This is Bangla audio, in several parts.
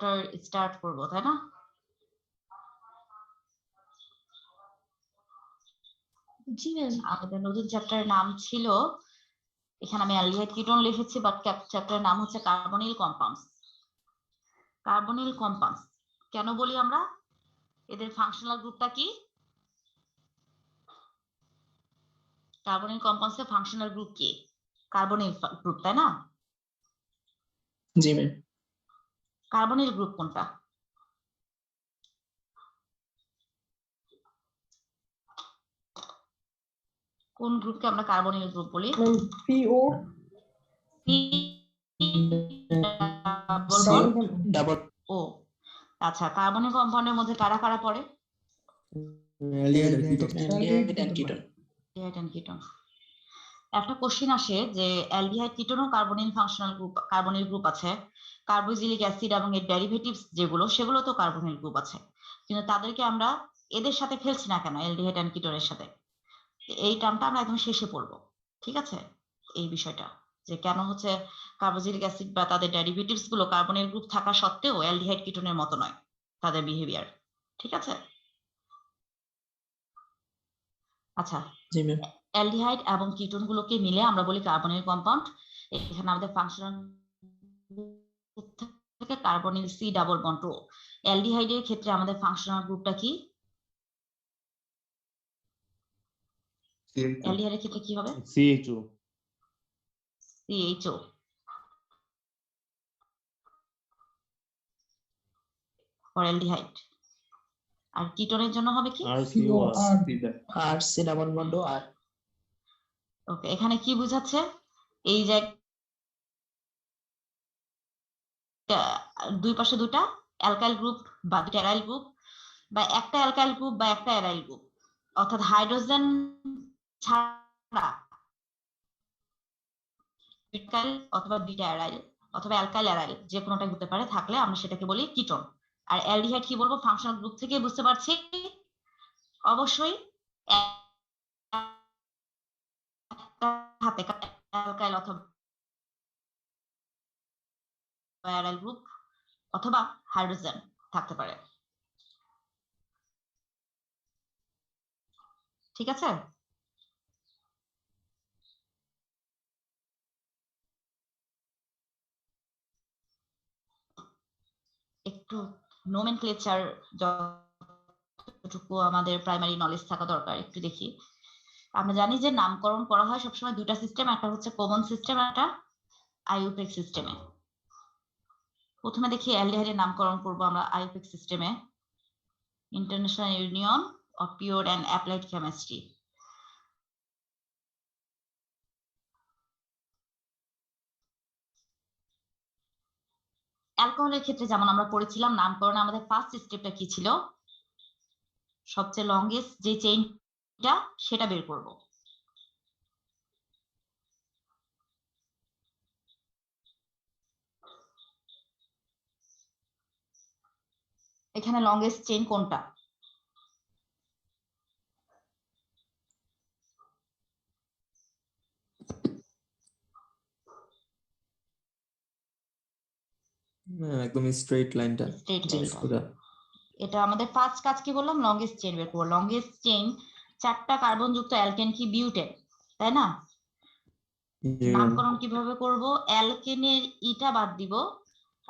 চ্যাপ্টার স্টার্ট করব, তাই না? জি ম্যাম। আমাদের নতুন চ্যাপ্টারের নাম ছিল, এখানে আমি অ্যালডিহাইড কিটোন লিখেছি, বাট চ্যাপ্টারের নাম হচ্ছে কার্বনিল কম্পাউন্ডস। কার্বনিল কম্পাউন্ডস কেন বলি আমরা? এদের ফাংশনাল গ্রুপটা কি? কার্বনিল কম্পাউন্ডস এর ফাংশনাল গ্রুপ কি? কার্বনিল গ্রুপ, তাই না? জি ম্যাম। কার্বনিল গ্রুপ কোনটা? কোন গ্রুপকে আমরা কার্বনিল গ্রুপ বলি? পিও ডাবল ও আচ্ছা, কার্বনিল কম্পাউন্ডের মধ্যে কারা কারা পড়ে? Aldehyde and ketone. Aldehyde and ketone. একটা কোশ্চেন আসে যে অ্যালডিহাইড কিটোনও carbonyl functional group, carbonyl group আছে, কার্বোক্সিলিক অ্যাসিড এবং এর ডেরিভেটিভস যেগুলো সেগুলো তো কার্বনিল গ্রুপ আছে, কিন্তু তাদেরকে আমরা এদের সাথে ফেলছি না কেন, অ্যালডিহাইড এন্ড কিটোনের সাথে? এই টার্মটা আমরা একদম শেষে পড়বো, ঠিক আছে? এই বিষয়টা যে কেন হচ্ছে কার্বোক্সিলিক অ্যাসিড বা তাদের ডেরিভেটিভস গুলো কার্বনিল গ্রুপ থাকা সত্ত্বেও অ্যালডিহাইড কিটোনের মতো নয় তাদের বিহেভিয়ার, ঠিক আছে? আচ্ছা, জি ম্যাম। অ্যালডিহাইড এবং কিটোন গুলোকে মিলে আমরা বলি কার্বনিল কম্পাউন্ড। এখানে আমাদের ফাংশনাল থেকে কার্বনিল সি ডাবল বন্ড ও। অ্যালডিহাইডের ক্ষেত্রে আমাদের ফাংশনাল গ্রুপটা কি? অ্যালডিহাইডের ক্ষেত্রে কি হবে? CHO। CHO। For aldehyde. আর কিটোনের জন্য হবে কি? R C double bond R. Okay, এখানে কি বোঝাচ্ছে? এই যে দুই পাশে দুটা অ্যালকাইল গ্রুপ বা দুটা অ্যারাইল গ্রুপ, বা একটা অ্যালকাইল গ্রুপ বা একটা অ্যারাইল গ্রুপ, অর্থাৎ হাইড্রোজেন ছাড়া অ্যালকাইল অথবা বিটা অ্যারাইল অথবা অ্যালকাইল অ্যারাইল যে কোনোটাই হতে পারে, থাকলে আমরা সেটাকে বলি কিটোন। আর অ্যালডিহাইড কি বলবো? ফাংশনাল গ্রুপ থেকে বুঝতে পারছি অবশ্যই একটা হাতে অ্যালকাইল অথবা অ্যারাইল গ্রুপ অথবা হাইড্রোজেন থাকতে পারে, ঠিক আছে? একটু নোমেনক্লেচার যতটুকু আমাদের প্রাইমারি নলেজ থাকা দরকার একটু দেখি। আমরা জানি যে নামকরণ করা হয় সবসময় দুটা সিস্টেম, একটা হচ্ছে কমন সিস্টেম, একটা আইইউপিএক সিস্টেমে। প্রথমে দেখি অ্যালডিহাইডের নামকরণ করব আমরা আইইউপিএক সিস্টেমে, international union of pure and applied chemistry. অ্যালকোহলের ক্ষেত্রে যেমন আমরা পড়েছিলাম, নামকরণে আমাদের ফার্স্ট স্টেপটা কি ছিল? সবচেয়ে লংগেস্ট যে চেইনটা সেটা বের করব। এখানে লংগেস্ট চেইন কোনটা? একদম স্ট্রেট লাইনটা। স্ট্রেট জি লাইনটা। এটা আমাদের ফার্স্ট কাজ কি বললাম? লংগেস্ট চেইন বের করবো। লংগেস্ট চেইন চারটা কার্বন যুক্ত অ্যালকেন কি? বিউটেন, তাই না? নামকরণ কিভাবে করব? অ্যালকেনের ইটা বাদ দিব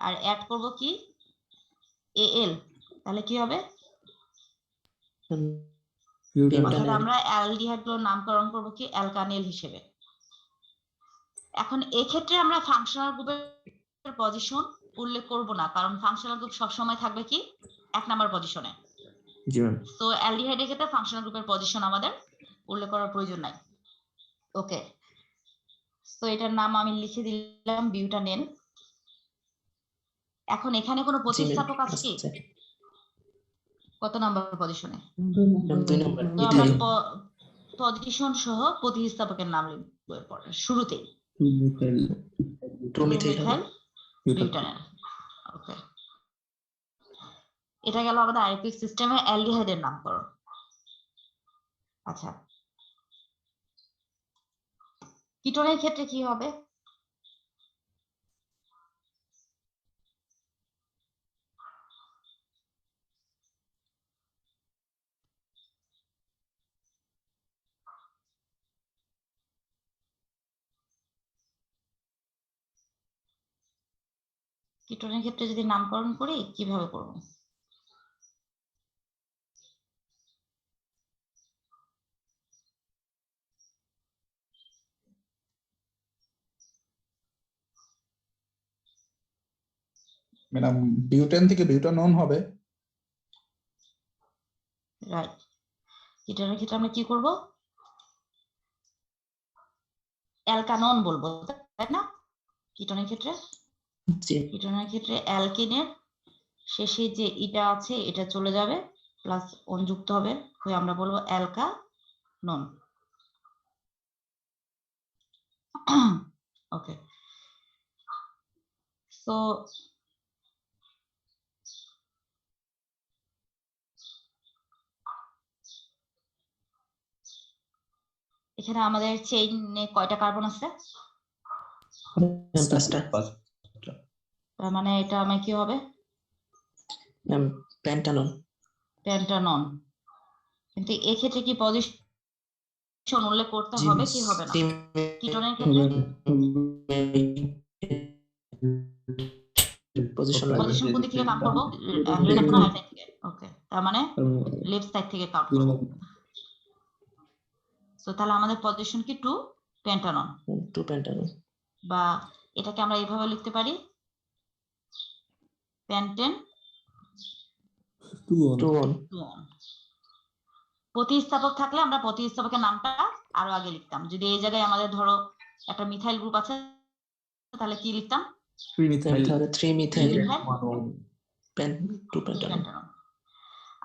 আর অ্যাড করব কি? এএল। তাহলে কি হবে? অর্থাৎ আমরা অ্যালডিহাইড গুলোর নামকরণ করব কি? অ্যালকানিল হিসেবে। এখন এক্ষেত্রে আমরা ফাংশনাল গ্রুপের পজিশন উল্লেখ করব না, কারণ ফাংশনাল গ্রুপ সবসময় থাকবে কি? 1 নাম্বার পজিশনে। জি ম্যাম। তো অ্যালডিহাইডের ক্ষেত্রে ফাংশনাল গ্রুপের পজিশন আমাদের উল্লেখ করার প্রয়োজন নাই। ওকে, তো এটার নাম আমি লিখে দিলাম বিউটানেল। এখন এখানে কোনো প্রতিস্থাপক আছে কি? কত নাম্বার পজিশনে? 2 নম্বর। তো আমরা পজিশন সহ প্রতিস্থাপকের নাম লিখব এরপর শুরুতেই। 2-মিথাইল বিউটানেল। ওকে, এটা গেল আমাদের আইইউপিএক সিস্টেমে অ্যালডিহাইডের নামকরণ। আচ্ছা, কিটোনের ক্ষেত্রে কি হবে? কিটোনের ক্ষেত্রে যদি নামকরণ করি কিভাবে করব? ম্যাডাম বিউটেন থেকে বিউটানন হবে। রাইট। কিটোনের ক্ষেত্রে আমরা কি করব? অ্যালকানন বলবো, তাই না? কিটোনের ক্ষেত্রে জি কিটোনের ক্ষেত্রে অ্যালকিনের শেষে যে ইটা আছে এটা চলে যাবে, প্লাস অন যুক্ত হবে, হয়ে আমরা বলবো অ্যালকানন। ওকে, সো এখানে আমাদের চেইনে কয়টা কার্বন আছে? 5টা তার মানে এটা আমার কি হবে? Pentanone pentanone. কিন্তু এক্ষেত্রে কি পজিশন উল্লেখ করতে হবে কি হবে না? কিটোনের ক্ষেত্রে পজিশন পজিশন কোন দিক থেকে কাউন্ট করব? লেফট না রাইট সাইড থেকে? ওকে, তার মানে লেফট সাইড থেকে কাউন্ট করব। সো তাহলে আমাদের পজিশন কি 2 পেন্টানন, 2 পেন্টানন বা এটাকে আমরা এইভাবে লিখতে পারি পেন্টেন 2 on 2 on। প্রতিস্থাপক থাকলে আমরা প্রতিস্থাপকের নামটা আরো আগে লিখতাম। যদি এই জায়গায় আমাদের ধরো একটা মিথাইল গ্রুপ আছে তাহলে কি লিখতাম? 3 মিথাইল তাহলে 3 মিথাইল মিথাইল 2 পেন্টানন। পেন্টানন।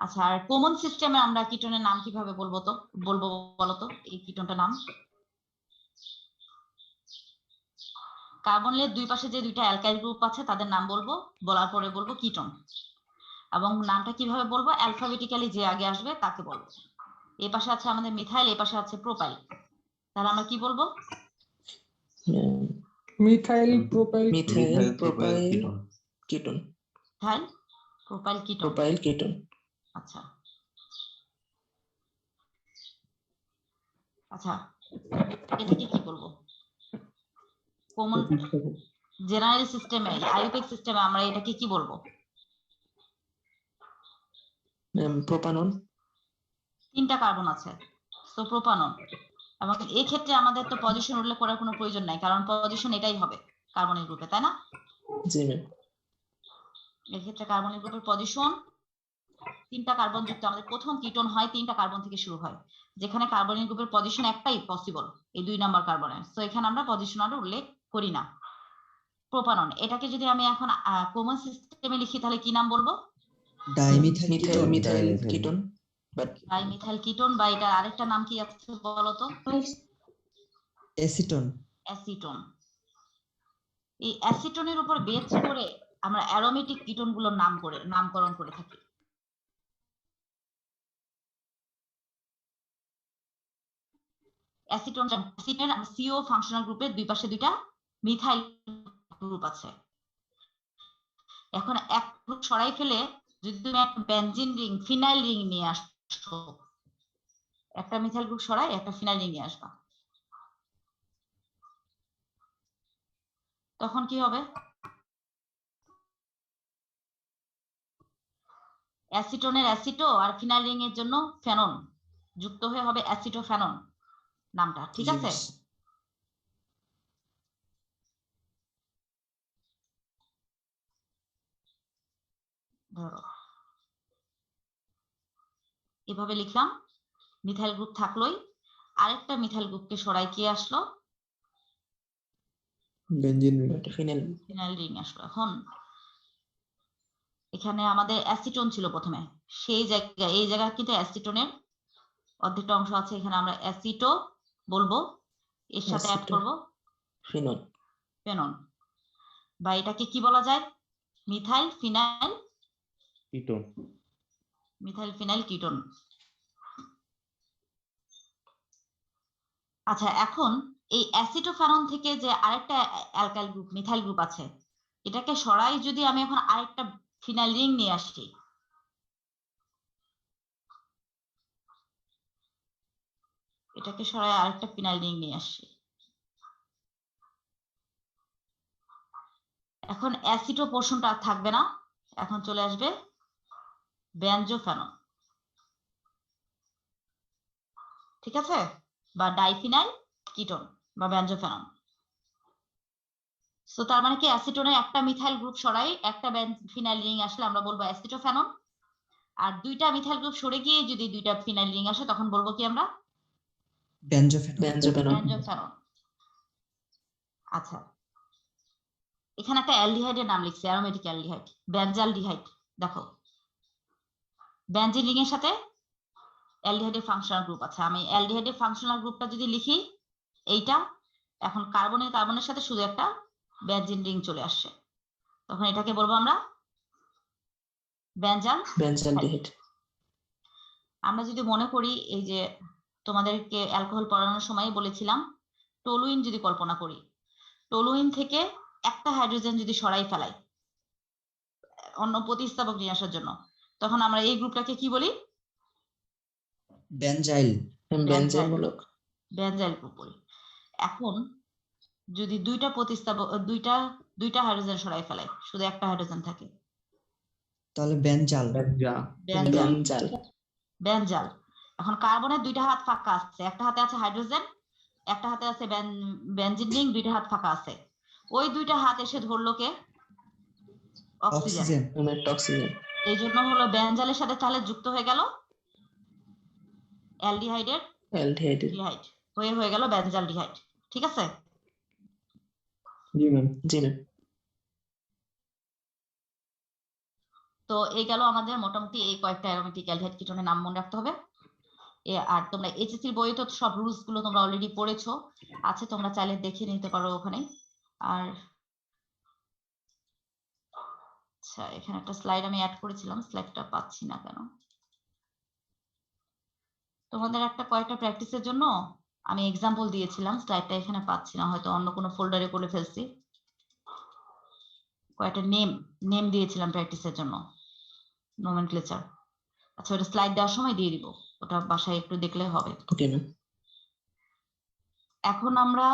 আচ্ছা, আর কমন সিস্টেমে আমরা কিটোনের নাম কিভাবে বলবো বলো তো এই কিটোনটার নাম? কার্বনের দুই পাশে যে দুইটা অ্যালকাইল গ্রুপ আছে তাদের নাম বলবো, বলার পরে বলবো কিটোন, এবং নামটা কিভাবে বলবো? অ্যালফাবেটিক্যালি যে আগে আসবে তাকে বলবো। এই পাশে আছে আমাদের মিথাইল, এই পাশে আছে প্রোপাইল, তাহলে আমরা কি বলবো? Methyl propyl propyl ketone methyl propyl ketone. Propyl ketone. আচ্ছা আচ্ছা, এটাকে কি বলবো? কমন জেনারেল সিস্টেমে, আইউপিএক সিস্টেমে আমরা এটাকে কি বলবো? প্রোপানন। 3টা কার্বন আছে, সো প্রোপানন। এবং এই ক্ষেত্রে আমাদের তো পজিশন উল্লেখ করার কোনো প্রয়োজন নাই, কারণ পজিশন এটাই হবে কার্বনের গ্রুপে, তাই না? জি ম্যাম। এই ক্ষেত্রে কার্বনের গ্রুপের পজিশন 3টা কার্বন যুক্ত আমাদের প্রথম কিটোন হয় 3টা কার্বন থেকে শুরু হয়, যেখানে কার্বনের গ্রুপের পজিশন একটাই পসিবল, এই 2 নাম্বার কার্বনের। সো এখানে আমরা পজিশন আর উল্লেখ করি না। প্রোপানন, এটাকে যদি আমি এখন কমন সিস্টেমে লিখি তাহলে কি নাম বলবো? Dimethyl ketone. ডাইমিথাইল কিটোন, বা এটার আরেকটা নাম কি আছে বলতো? অ্যাসিটন। অ্যাসিটোন। এই অ্যাসিটোনের উপর বেস করে আমরা অ্যারোমেটিক কিটোন গুলোর নামকরণ করে থাকি। অ্যাসিটোনের সিও ফাংশনাল গ্রুপের দুই পাশে দুইটা মিথাইল গ্রুপ আছে। এখন এক গ্রুপ সরাই ফেলে যদি তুমি একটা বেনজিন রিং, ফিনাইল রিং নিয়ে আসো, একটা মিথাইল গ্রুপ সরাই একটা ফিনাইল রিং নিয়ে আসবা, তখন কি হবে? অ্যাসিটোনের অ্যাসিটো আর ফিনাইল রিং এর জন্য ফেনন যুক্ত হয়ে হবে অ্যাসিটোফেনন নামটা, ঠিক আছে? ধরো এভাবে লিখলাম, মিথাইল গ্রুপ থাকলোই, আরেকটা মিথাইল গ্রুপকে সরাই কি আসলো? বেনজিন ফিনাইল রিং আসলো। এখন এখানে আমাদের অ্যাসিটোন ছিল প্রথমে, সেই জায়গায় এই জায়গায় কিন্তু অ্যাসিটোনের অর্ধেকটা অংশ আছে, এখানে আমরা অ্যাসিটো বলবো, এর সাথে অ্যাড করব ফিনল ফেনন, বা এটাকে কি বলা যায়? Methyl phenyl ketone. Methyl phenyl ketone. আচ্ছা, এখন এই অ্যাসিটোফেনন থেকে যে আরেকটা অ্যালকাইল গ্রুপ মিথাইল গ্রুপ আছে, এটাকে সরাই যদি আমি এখন আরেকটা ফিনাইল রিং নিয়ে আসি, এটাকে সরাই আরেকটা ফিনাইল রিং নিয়ে আসি, এখন অ্যাসিটো পোর্শনটা আর থাকবে না, এখন চলে আসবে বেনজোফেনন, ঠিক আছে, বা ডাইফিনাইল কিটোন বা বেনজোফেনন। সো তার মানে কি অ্যাসিটোনের একটা মিথাইল গ্রুপ সরাই একটা ফিনাইল রিং আসলে আমরা বলবো অ্যাসিটোফেনন, আর দুইটা মিথাইল গ্রুপ সরে গিয়ে যদি দুইটা ফিনাইল রিং আসে তখন বলবো কি আমরা বেনজোফেনন। বেনজোফেনন। আচ্ছা, এখানে একটা অ্যালডিহাইডের নাম লিখছি, অ্যারোমেটিক অ্যালডিহাইড, বেনজালডিহাইড। দেখো বেনজিন রিং এর সাথে অ্যালডিহাইডের ফাংশনাল গ্রুপ আছে, আমি অ্যালডিহাইডের ফাংশনাল গ্রুপটা যদি লিখি এইটা, এখন কার্বনের সাথে শুধু একটা বেনজিন রিং চলে আসছে, তখন এটাকে বলবো আমরা বেনজালডিহাইড। আমরা যদি মনে করি এই যে তোমাদেরকে অ্যালকোহল পড়ানোর সময় বলেছিলাম টলুইন যদি কল্পনা করি, টলুইন থেকে একটা হাইড্রোজেন যদি সরাই ফেলাই অন্য প্রতিস্থাপক নিয়ে আসার জন্য, তখন আমরা এই গ্রুপটাকে কি বলি বেনজাইল গ্রুপ বলি। এখন যদি দুইটা প্রতিস্থাপক দুইটা হাইড্রোজেন সরাই ফেলাই শুধু একটা হাইড্রোজেন থাকে, তাহলে বেনজাল। বেনজাল। এখন কার্বনের দুইটা হাত ফাঁকা আছে, একটা হাতে আছে হাইড্রোজেন, একটা হাতে আছে বেনজিন রিং, দুইটা হাত ফাঁকা আছে, ওই দুইটা হাত এসে ধরলো কে অক্সিজেন। এই জন্য হলো বেনজালের সাথে তাহলে যুক্ত হয়ে গেল অ্যালডিহাইডের ডিহাইড, হয়ে গেল বেনজালডিহাইড, ঠিক আছে। জি ম্যাম। তো এই গেল আমাদের মোটামুটি এই কয়েকটা অ্যারোমেটিক অ্যালডিহাইড কিটোনের নাম মনে রাখতে হবে। আর তোমরা এইচএসসির বইয়ে তো সব রুলস গুলো তোমরা অলরেডি পড়েছো, আছে, তোমরা চাইলে দেখে নিতে পারো ওখানে। আর আচ্ছা, এখানে একটা স্লাইড আমি অ্যাড করেছিলাম, স্লাইডটা পাচ্ছি না কেন। তোমাদের একটা কয়েকটা প্র্যাকটিসের জন্য আমি এক্সাম্পল দিয়েছিলাম, স্লাইডটা এখানে পাচ্ছি না, হয়তো অন্য কোনো ফোল্ডারে করে ফেলছি। কয়েকটা নেম দিয়েছিলাম প্র্যাকটিসের জন্য, নোমেনক্লেচার। আচ্ছা, ওটা স্লাইড দেওয়ার সময় দিয়ে দিব, ওটা বাসায় একটু দেখলে হবে। Okay ma'am. এখন আমরা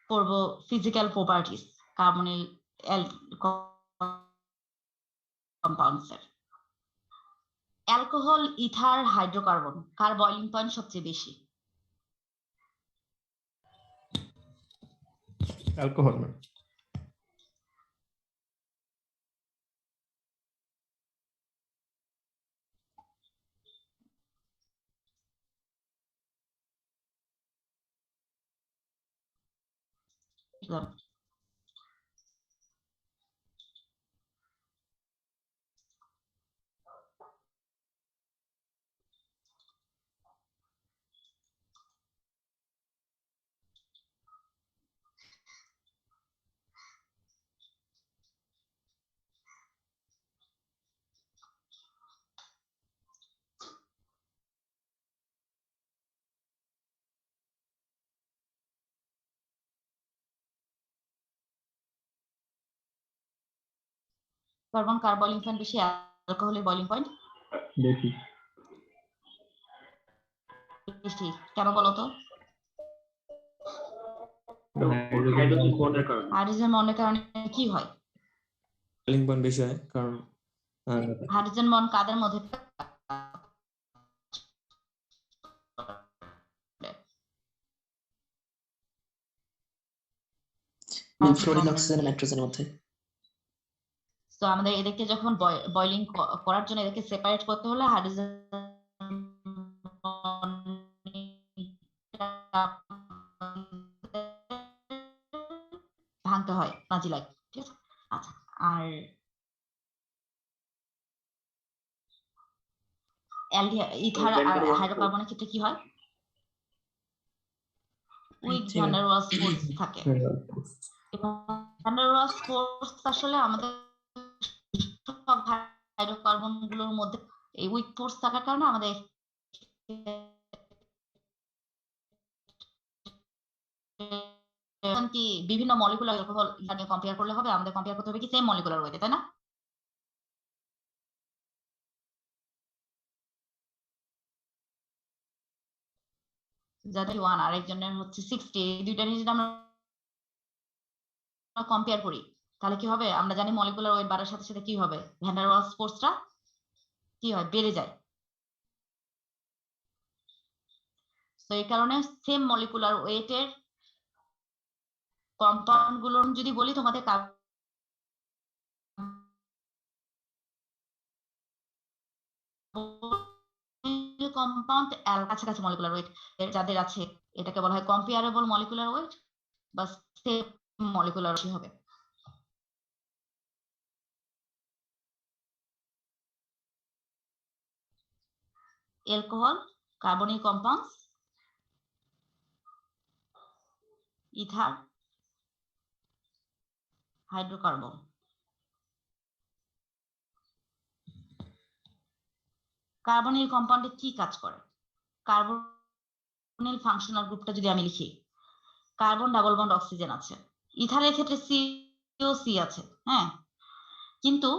পড়বো ফিজিক্যাল প্রপার্টিস কার্বনিল কম্পাউন্ডসের। অ্যালকোহল, ইথার, হাইড্রোকার্বন কার বয়লিং পয়েন্ট সবচেয়ে বেশি? Alcohol ma'am. কার্বন কার বয়লিং পয়েন্ট বেশি, অ্যালকোহলের বয়লিং পয়েন্ট বেশি, কেন বলো তো? হাইড্রোজেন বন্ডের কারণে কি হয়? বয়লিং পয়েন্ট বেশি হয় কারণ হাইড্রোজেন বন্ড কাদের মধ্যে? ফ্লোরিন, অক্সিজেন, নাইট্রোজেনের মধ্যে। তো আমাদের এদেরকে যখন বয়লিং করার জন্য এদেরকে সেপারেট করতে হলে হাইড্রোজেন ভাঙতে হয়, কাজে লাগে, ঠিক আছে। আচ্ছা, আর ইথার আর হাইড্রোকার্বনের ক্ষেত্রে কি হয়? Weak van der Waals force থাকে, এবং ভ্যান ডার ওয়ালস ফোর্স আসলে আমাদের সব হাইড্রোকার্বন গুলোর মধ্যে এই উইক ফোর্স থাকার কারণে আমাদের কি বিভিন্ন মলিকুলার অ্যালকোহল এখানে কম্পেয়ার করলে হবে, আমাদের কম্পেয়ার করতে হবে কি সেম মলিকুলার ওয়েতে, তাই না? যাদের 1 আরেকজনের হচ্ছে 60, এই দুইটা যদি আমরা কম্পেয়ার করি তাহলে কি হবে, আমরা জানি মলিকুলার ওয়েট বাড়ার সাথে সাথে কি হবে, ভ্যান ডার ওয়ালস ফোর্সটা কি হয়, বেড়ে যায়। তো এই কারণে সেম মলিকুলার ওয়েটের কম্পাউন্ড গুলোর যদি বলি তোমাদের কম্পাউন্ড কাছাকাছি মলিকুলার ওয়েট যাদের আছে, এটাকে বলা হয় কম্পেয়ারেবল মলিকুলার ওয়েট বা সেম মলিকুলার হবে। Alcohol, carbonic compounds, ether, hydrocarbon. Carbonyl কম্পাউন্ডে কি কাজ করে? কার্বনিল ফাংশনাল গ্রুপটা যদি আমি লিখি, কার্বন ডাবল বন্ড অক্সিজেন আছে, ইথারের ক্ষেত্রে সিওসি আছে, হ্যাঁ, কিন্তু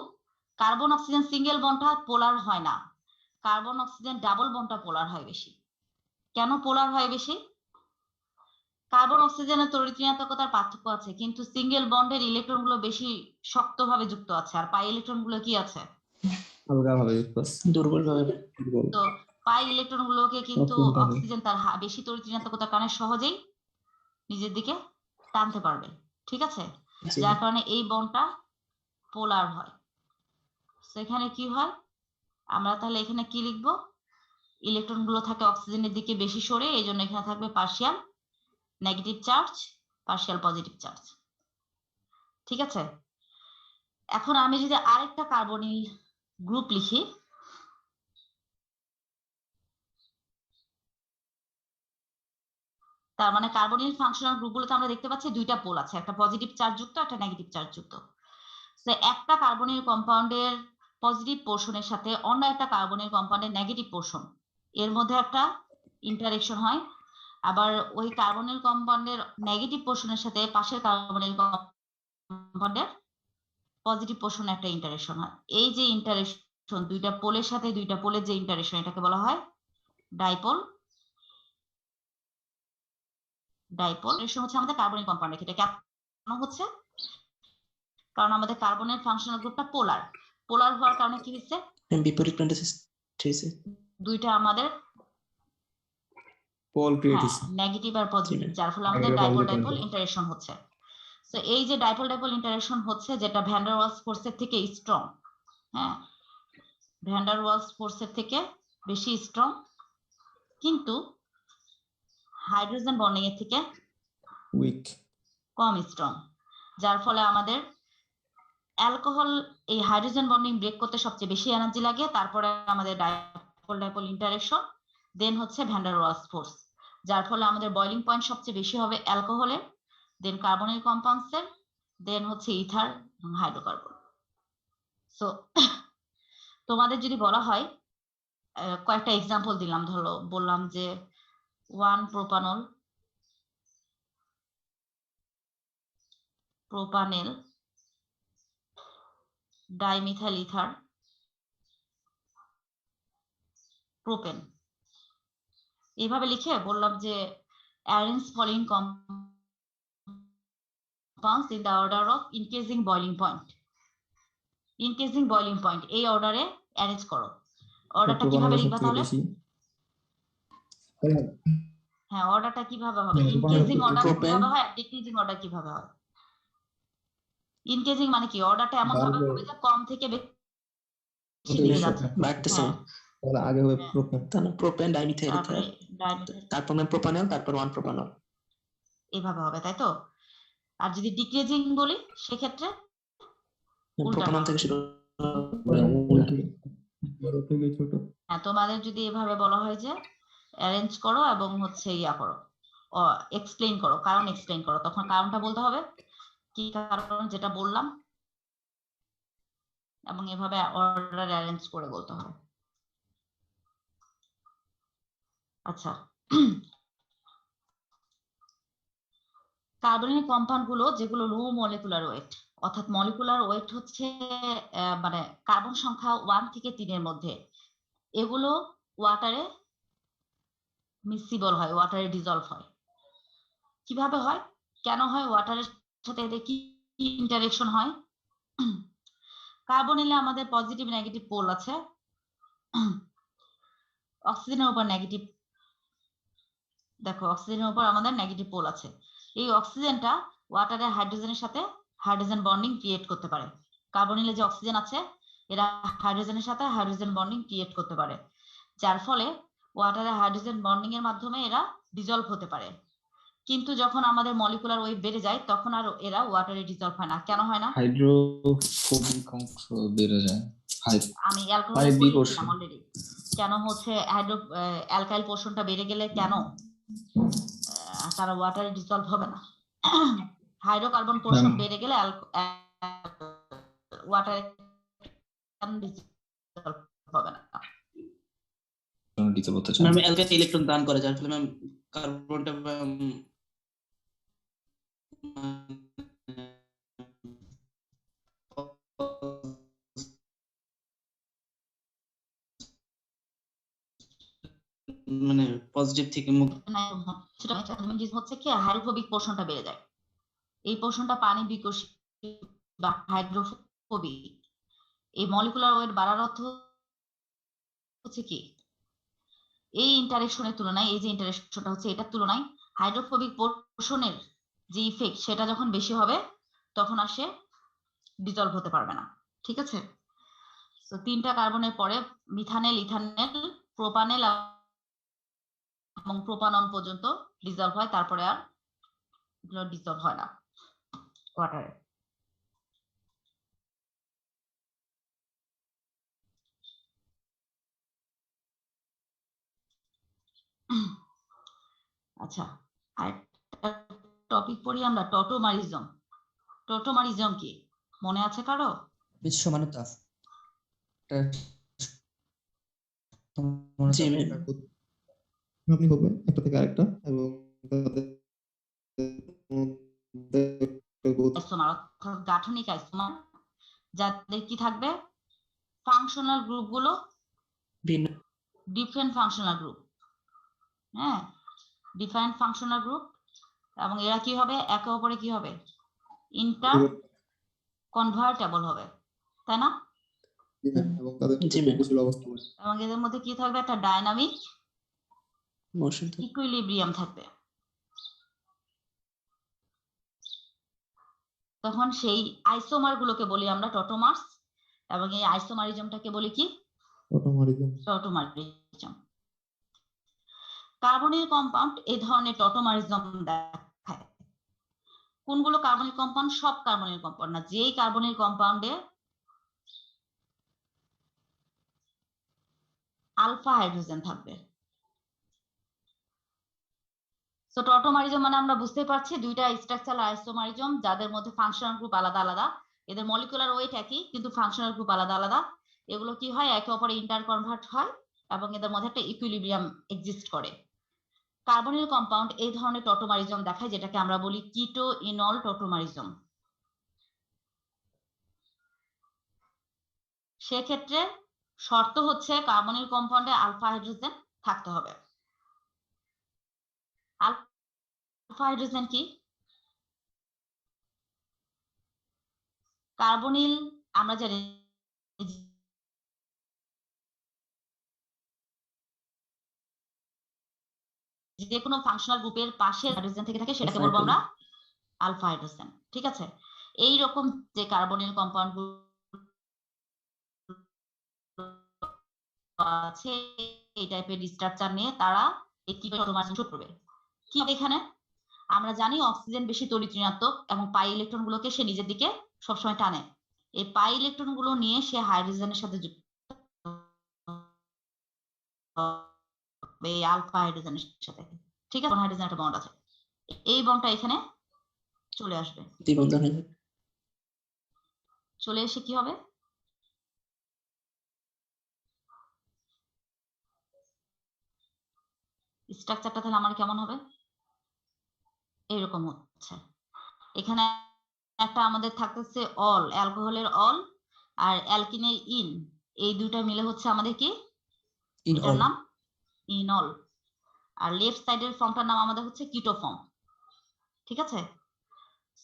কার্বন অক্সিজেন সিঙ্গেল বন্ডটা পোলার হয় না, কার্বন অক্সিজেন ডাবল বন্ডটা পোলার হয় বেশি। কেন পোলার হয় বেশি? কার্বন অক্সিজেনের তড়িৎ ঋণাত্মকতার পার্থক্য আছে, কিন্তু সিঙ্গেল বন্ডের ইলেকট্রন গুলো বেশি শক্তভাবে যুক্ত আছে, আর পাই ইলেকট্রন গুলো কি আছে, হালকা ভাবে যুক্ত আছে। দুর্বল ভাবে। তো পাই ইলেকট্রন গুলোকে কিন্তু অক্সিজেন পাবে। অক্সিজেন তার বেশি তড়িৎ ঋণাত্মকতার কারণে সহজেই নিজের দিকে টানতে পারবে, ঠিক আছে, জি। যার কারণে এই বন্ডটা পোলার হয়। সেখানে কি হয়, আমরা তাহলে এখানে কি লিখবো, ইলেকট্রন গুলো থাকে অক্সিজেনের দিকে বেশি সরে, এই জন্য এখানে থাকবে partial negative charge, partial positive charge, ঠিক আছে। এখন আমি যদি আরেকটা কার্বনিল গ্রুপ লিখি, তার মানে কার্বনিল ফাংশনাল গ্রুপগুলোতে আমরা দেখতে পাচ্ছি দুইটা পোল আছে, একটা পজিটিভ চার্জ যুক্ত, একটা নেগেটিভ চার্জ যুক্ত। সো একটা কার্বনিল কম্পাউন্ডের পজিটিভ পোর্শনের সাথে অন্য একটা কার্বনিল কম্পাউন্ডের নেগেটিভ পোর্শন, এর মধ্যে একটা ইন্টারেকশন হয়, আবার ওই কার্বনিল কম্পাউন্ডের নেগেটিভ পোর্শনের সাথে পাশের কার্বনিল কম্পাউন্ডের পজিটিভ পোর্শনে একটা ইন্টারেকশন হয়। এই যে ইন্টারেকশন দুইটা পোলের সাথে দুইটা পোলের যে ইন্টারেকশন, এটাকে বলা হয় ডাইপোল। ডাইপোল রিলেশন হচ্ছে আমাদের কার্বনিক কম্পাউন্ডের ক্ষেত্রে কেন হচ্ছে, কারণ আমাদের কার্বনের ফাংশনাল গ্রুপটা পোলার, পোলার হওয়ার কারণে কি হচ্ছে, বিপরীত প্রান্তে হয়েছে। দুইটা আমাদের পল ক্রিয়েট হইছে। নেগেটিভ আর পজিটিভ, জি। যার ফলে আমাদের Negative dipole positive dipole point. Interaction হচ্ছে। তো এই যে ডাইপোল ডাইপোল ইন্টারেকশন হচ্ছে, যেটা ভ্যান ডার ওয়ালস ফোর্সের থেকে স্ট্রং, হ্যাঁ, ভ্যান ডার ওয়ালস ফোর্সের থেকে বেশি স্ট্রং, কিন্তু হাইড্রোজেন বন্ডিং এর থেকে উইক। কম স্ট্রং, যার ফলে আমাদের অ্যালকোহল এই হাইড্রোজেন বন্ডিং ব্রেক করতে সবচেয়ে বেশি এনার্জি লাগে, তারপরে আমাদের ডাইপোল ডাইপোল ইন্টারেকশন, দেন হচ্ছে ভ্যান ডার ওয়ালস ফোর্স, যার ফলে আমাদের বয়লিং পয়েন্ট সবচেয়ে বেশি হবে অ্যালকোহলের, দেন কার্বনিক কম্পাউন্ডসের, দেন হচ্ছে ইথার এবং হাইড্রোকার্বন। সো তোমাদের যদি বলা হয়, কয়েকটা এক্সাম্পল দিলাম, ধরো বললাম যে 1 প্রোপানল, প্রোপানেল, ডাইমিথাইল ইথার, প্রোপেন, এইভাবে লিখে বললাম যে arrange following compounds in the order of increasing boiling point, increasing boiling point এই অর্ডারে অ্যারেঞ্জ করো। অর্ডারটা কিভাবে লিখবা তাহলে? হ্যাঁ, অর্ডারটা কিভাবে হবে, ইনক্রিজিং অর্ডার কিভাবে হয়, ডিক্রিজিং অর্ডার কিভাবে হয়? ইনক্রিজিং মানে কি, অর্ডারটা এমন ভাবে হবে যে কম থেকে বেশি দিকে যাচ্ছে, বাড়তেছে। হ্যাঁ, তাহলে আগে হবে হ্যাঁ। প্রোপেন। তাহলে প্রোপেন, ডাইমিথাইল তারপরে ইথার, ডাইমিথাইল, তারপর প্রোপানল, তারপর 1 প্রোপানল। এভাবে হবে, তাই তো। আর যদি ডিক্রিজিং বলি সেক্ষেত্রে প্রোপানল থেকে শুরু। বড় থেকে ছোট। হ্যাঁ, তোমাদের যদি এভাবে বলা হয় যে অ্যারেঞ্জ করো এবং হচ্ছে ইয়া করো, এক্সপ্লেইন করো, কারণ এক্সপ্লেইন করো, তখন কারণটা বলতে হবে, কি কারণ যেটা বললাম, এবং এভাবে অর্ডার অ্যারেঞ্জ করে বলতে হবে। আচ্ছা, কার্বনিক কম্পাউন্ড গুলো যেগুলো লো মলিকুলার ওয়েট, অর্থাৎ মলিকুলার ওয়েট হচ্ছে মানে কার্বন সংখ্যা 1 থেকে 3 এর মধ্যে, এগুলো ওয়াটারে মিসিবল হয়, ওয়াটারে ডিজলভ হয়। কিভাবে হয়, কেন হয়, ওয়াটারের সাথে এদের কি ইন্টারেকশন হয়? কার্বনিলে আমাদের পজিটিভ নেগেটিভ পোল আছে, অক্সিজেনের উপর নেগেটিভ, দেখো অক্সিজেনের উপর আমাদের নেগেটিভ পোল আছে। এই অক্সিজেনটা ওয়াটারের হাইড্রোজেনের সাথে হাইড্রোজেন বন্ডিং ক্রিয়েট করতে পারে। কার্বনিলে যে অক্সিজেন আছে এরা হাইড্রোজেনের সাথে হাইড্রোজেন বন্ডিং ক্রিয়েট করতে পারে, যার ফলে ওয়াটারের হাইড্রোজেন বন্ডিং এর মাধ্যমে এরা ডিজলভ হতে পারে। কিন্তু যখন আমাদের মলিকুলার ওয়েট বেড়ে যায় তখন আর এরা ওয়াটারে ডিজলভ হয় না। কেন হয় না? হাইড্রোফোবিক অংশ বেড়ে যায়। আমি অ্যালকোহল পাই বি বলেছিলাম portion। অলরেডি। কেন হচ্ছে অ্যালকাইল পোর্শনটা বেড়ে গেলে কেন তারা ওয়াটারে ডিজলভ হবে না? হাইড্রোকার্বন পোর্শন বেড়ে গেলে ওয়াটারে ডিজলভ হবে না। ডিজলভ হতে চায় ম্যাম অ্যালকাইল ইলেকট্রন দান করে, যার ফলে ম্যাম কার্বনটা মানে পজিটিভ থেকে সেটা হচ্ছে কি হাইড্রোফোবিক পোর্শনটা বেড়ে যায়। এই পোর্শনটা পানি বিকোষী বা হাইড্রোফোবিক। এই মলিকুলার ওয়েট বাড়ার অর্থ হচ্ছে কি, এই ইন্টারেকশনের তুলনায়, এই যে ইন্টারেকশনটা হচ্ছে এটার তুলনায় হাইড্রোফোবিক পোর্শনের যে ইফেক্ট সেটা যখন বেশি হবে তখন আর সে ডিজলভ হতে পারবে না। ঠিক আছে? তো তিনটা কার্বনের পরে মিথানেল, ইথানেল, প্রোপানেল এবং প্রোপানন পর্যন্ত ডিজলভ হয়, তারপরে আর ডিজলভ হয় না ওয়াটারে। আচ্ছা, আরেকটা টপিক পড়ি আমরা, টটোমারিজম। টটোমারিজম কি মনে আছে কারো? বিশ্বমানতা জি ম্যাম। আপনি হবে একটা থেকে আরেকটা এবং তাদের আইসোমার অর্থাৎ গাঠনিক আইসোমার, যাদের কি থাকবে, ফাংশনাল গ্রুপগুলো ভিন্ন ডিফারেন্ট ফাংশনাল গ্রুপ। হ্যাঁ, ডিফারেন্ট ফাংশনাল গ্রুপ, এবং এরা কি হবে, একে অপরে কি হবে, ইন্টার কনভার্টেবল হবে, তাই না? এবং তাদের জি ম্যাম। গতিশীল অবস্থা এবং এদের মধ্যে কি থাকবে, একটা ডায়নামিক মোশন ইকুইলিব্রিয়াম থাকবে। তখন সেই আইসোমার গুলোকে বলি আমরা টটোমার্স, এবং এই আইসোমারিজমটাকে বলি কি, টটোমারিজম। কার্বনিল কম্পাউন্ড এই ধরনের টটোমারিজম দেখায়। কোনগুলো কার্বনিল কম্পাউন্ড? সব কার্বনিল কম্পাউন্ড না, যেই কার্বনিল কম্পাউন্ডে আলফা হাইড্রোজেন থাকবে। সো টটোমারিজম মানে আমরা বুঝতে পারছি দুইটা স্ট্রাকচারাল আইসোমারিজম, যাদের মধ্যে ফাংশনাল গ্রুপ আলাদা আলাদা, এদের মলিকুলার ওয়েট একই কিন্তু ফাংশনাল গ্রুপ আলাদা আলাদা। এগুলো কি হয়, একে অপরে ইন্টার কনভার্ট হয় এবং এদের মধ্যে একটা ইকুইলিব্রিয়াম এক্সিস্ট করে। কার্বনিল কম্পাউন্ড এই ধরনের টটোমারিজম দেখায়, যেটাকে আমরা বলি কিটো ইনল টটোমারিজম। সেক্ষেত্রে শর্ত হচ্ছে কার্বনিল কম্পাউন্ডে আলফা হাইড্রোজেন থাকতে হবে। আলফা হাইড্রোজেন কি? কার্বনিল আমরা জানি যে কোনো ফাংশনাল গ্রুপের পাশে হাইড্রোজেন থেকে থাকে সেটাকে বলবো আমরা আলফা হাইড্রোজেন। ঠিক আছে? এই রকম যে কার্বনিল কম্পাউন্ড আছে এই টাইপের স্ট্রাকচার নিয়ে তারা একটি টটোমারিজম শুরু করবে। কি এখানে আমরা জানি অক্সিজেন বেশি তড়িৎ ঋণাত্মক এবং পাই ইলেকট্রন গুলোকে সে নিজের দিকে সবসময় টানে। এই পাই ইলেকট্রন গুলো নিয়ে সে হাইড্রোজেনের সাথে যুক্ত এই আলফা হাইড্রোজেনের সাথে। ঠিক আছে? হাইড্রোজেন একটা বন্ড আছে, এই বন্ডটা এখানে চলে আসবে। দ্বিবন্ধন হয়ে যাবে। চলে এসে কি হবে, স্ট্রাকচারটা তাহলে আমার কেমন হবে, এইরকম হচ্ছে। এখানে একটা আমাদের থাকতেছে অল, অ্যালকোহলের অল আর অ্যালকিনের ইন, এই দুইটা মিলে হচ্ছে আমাদের কি, এটার নাম ইনল। আর লেফট সাইডের ফর্মটার নাম আমাদের হচ্ছে কিটো ফর্ম। ঠিক আছে?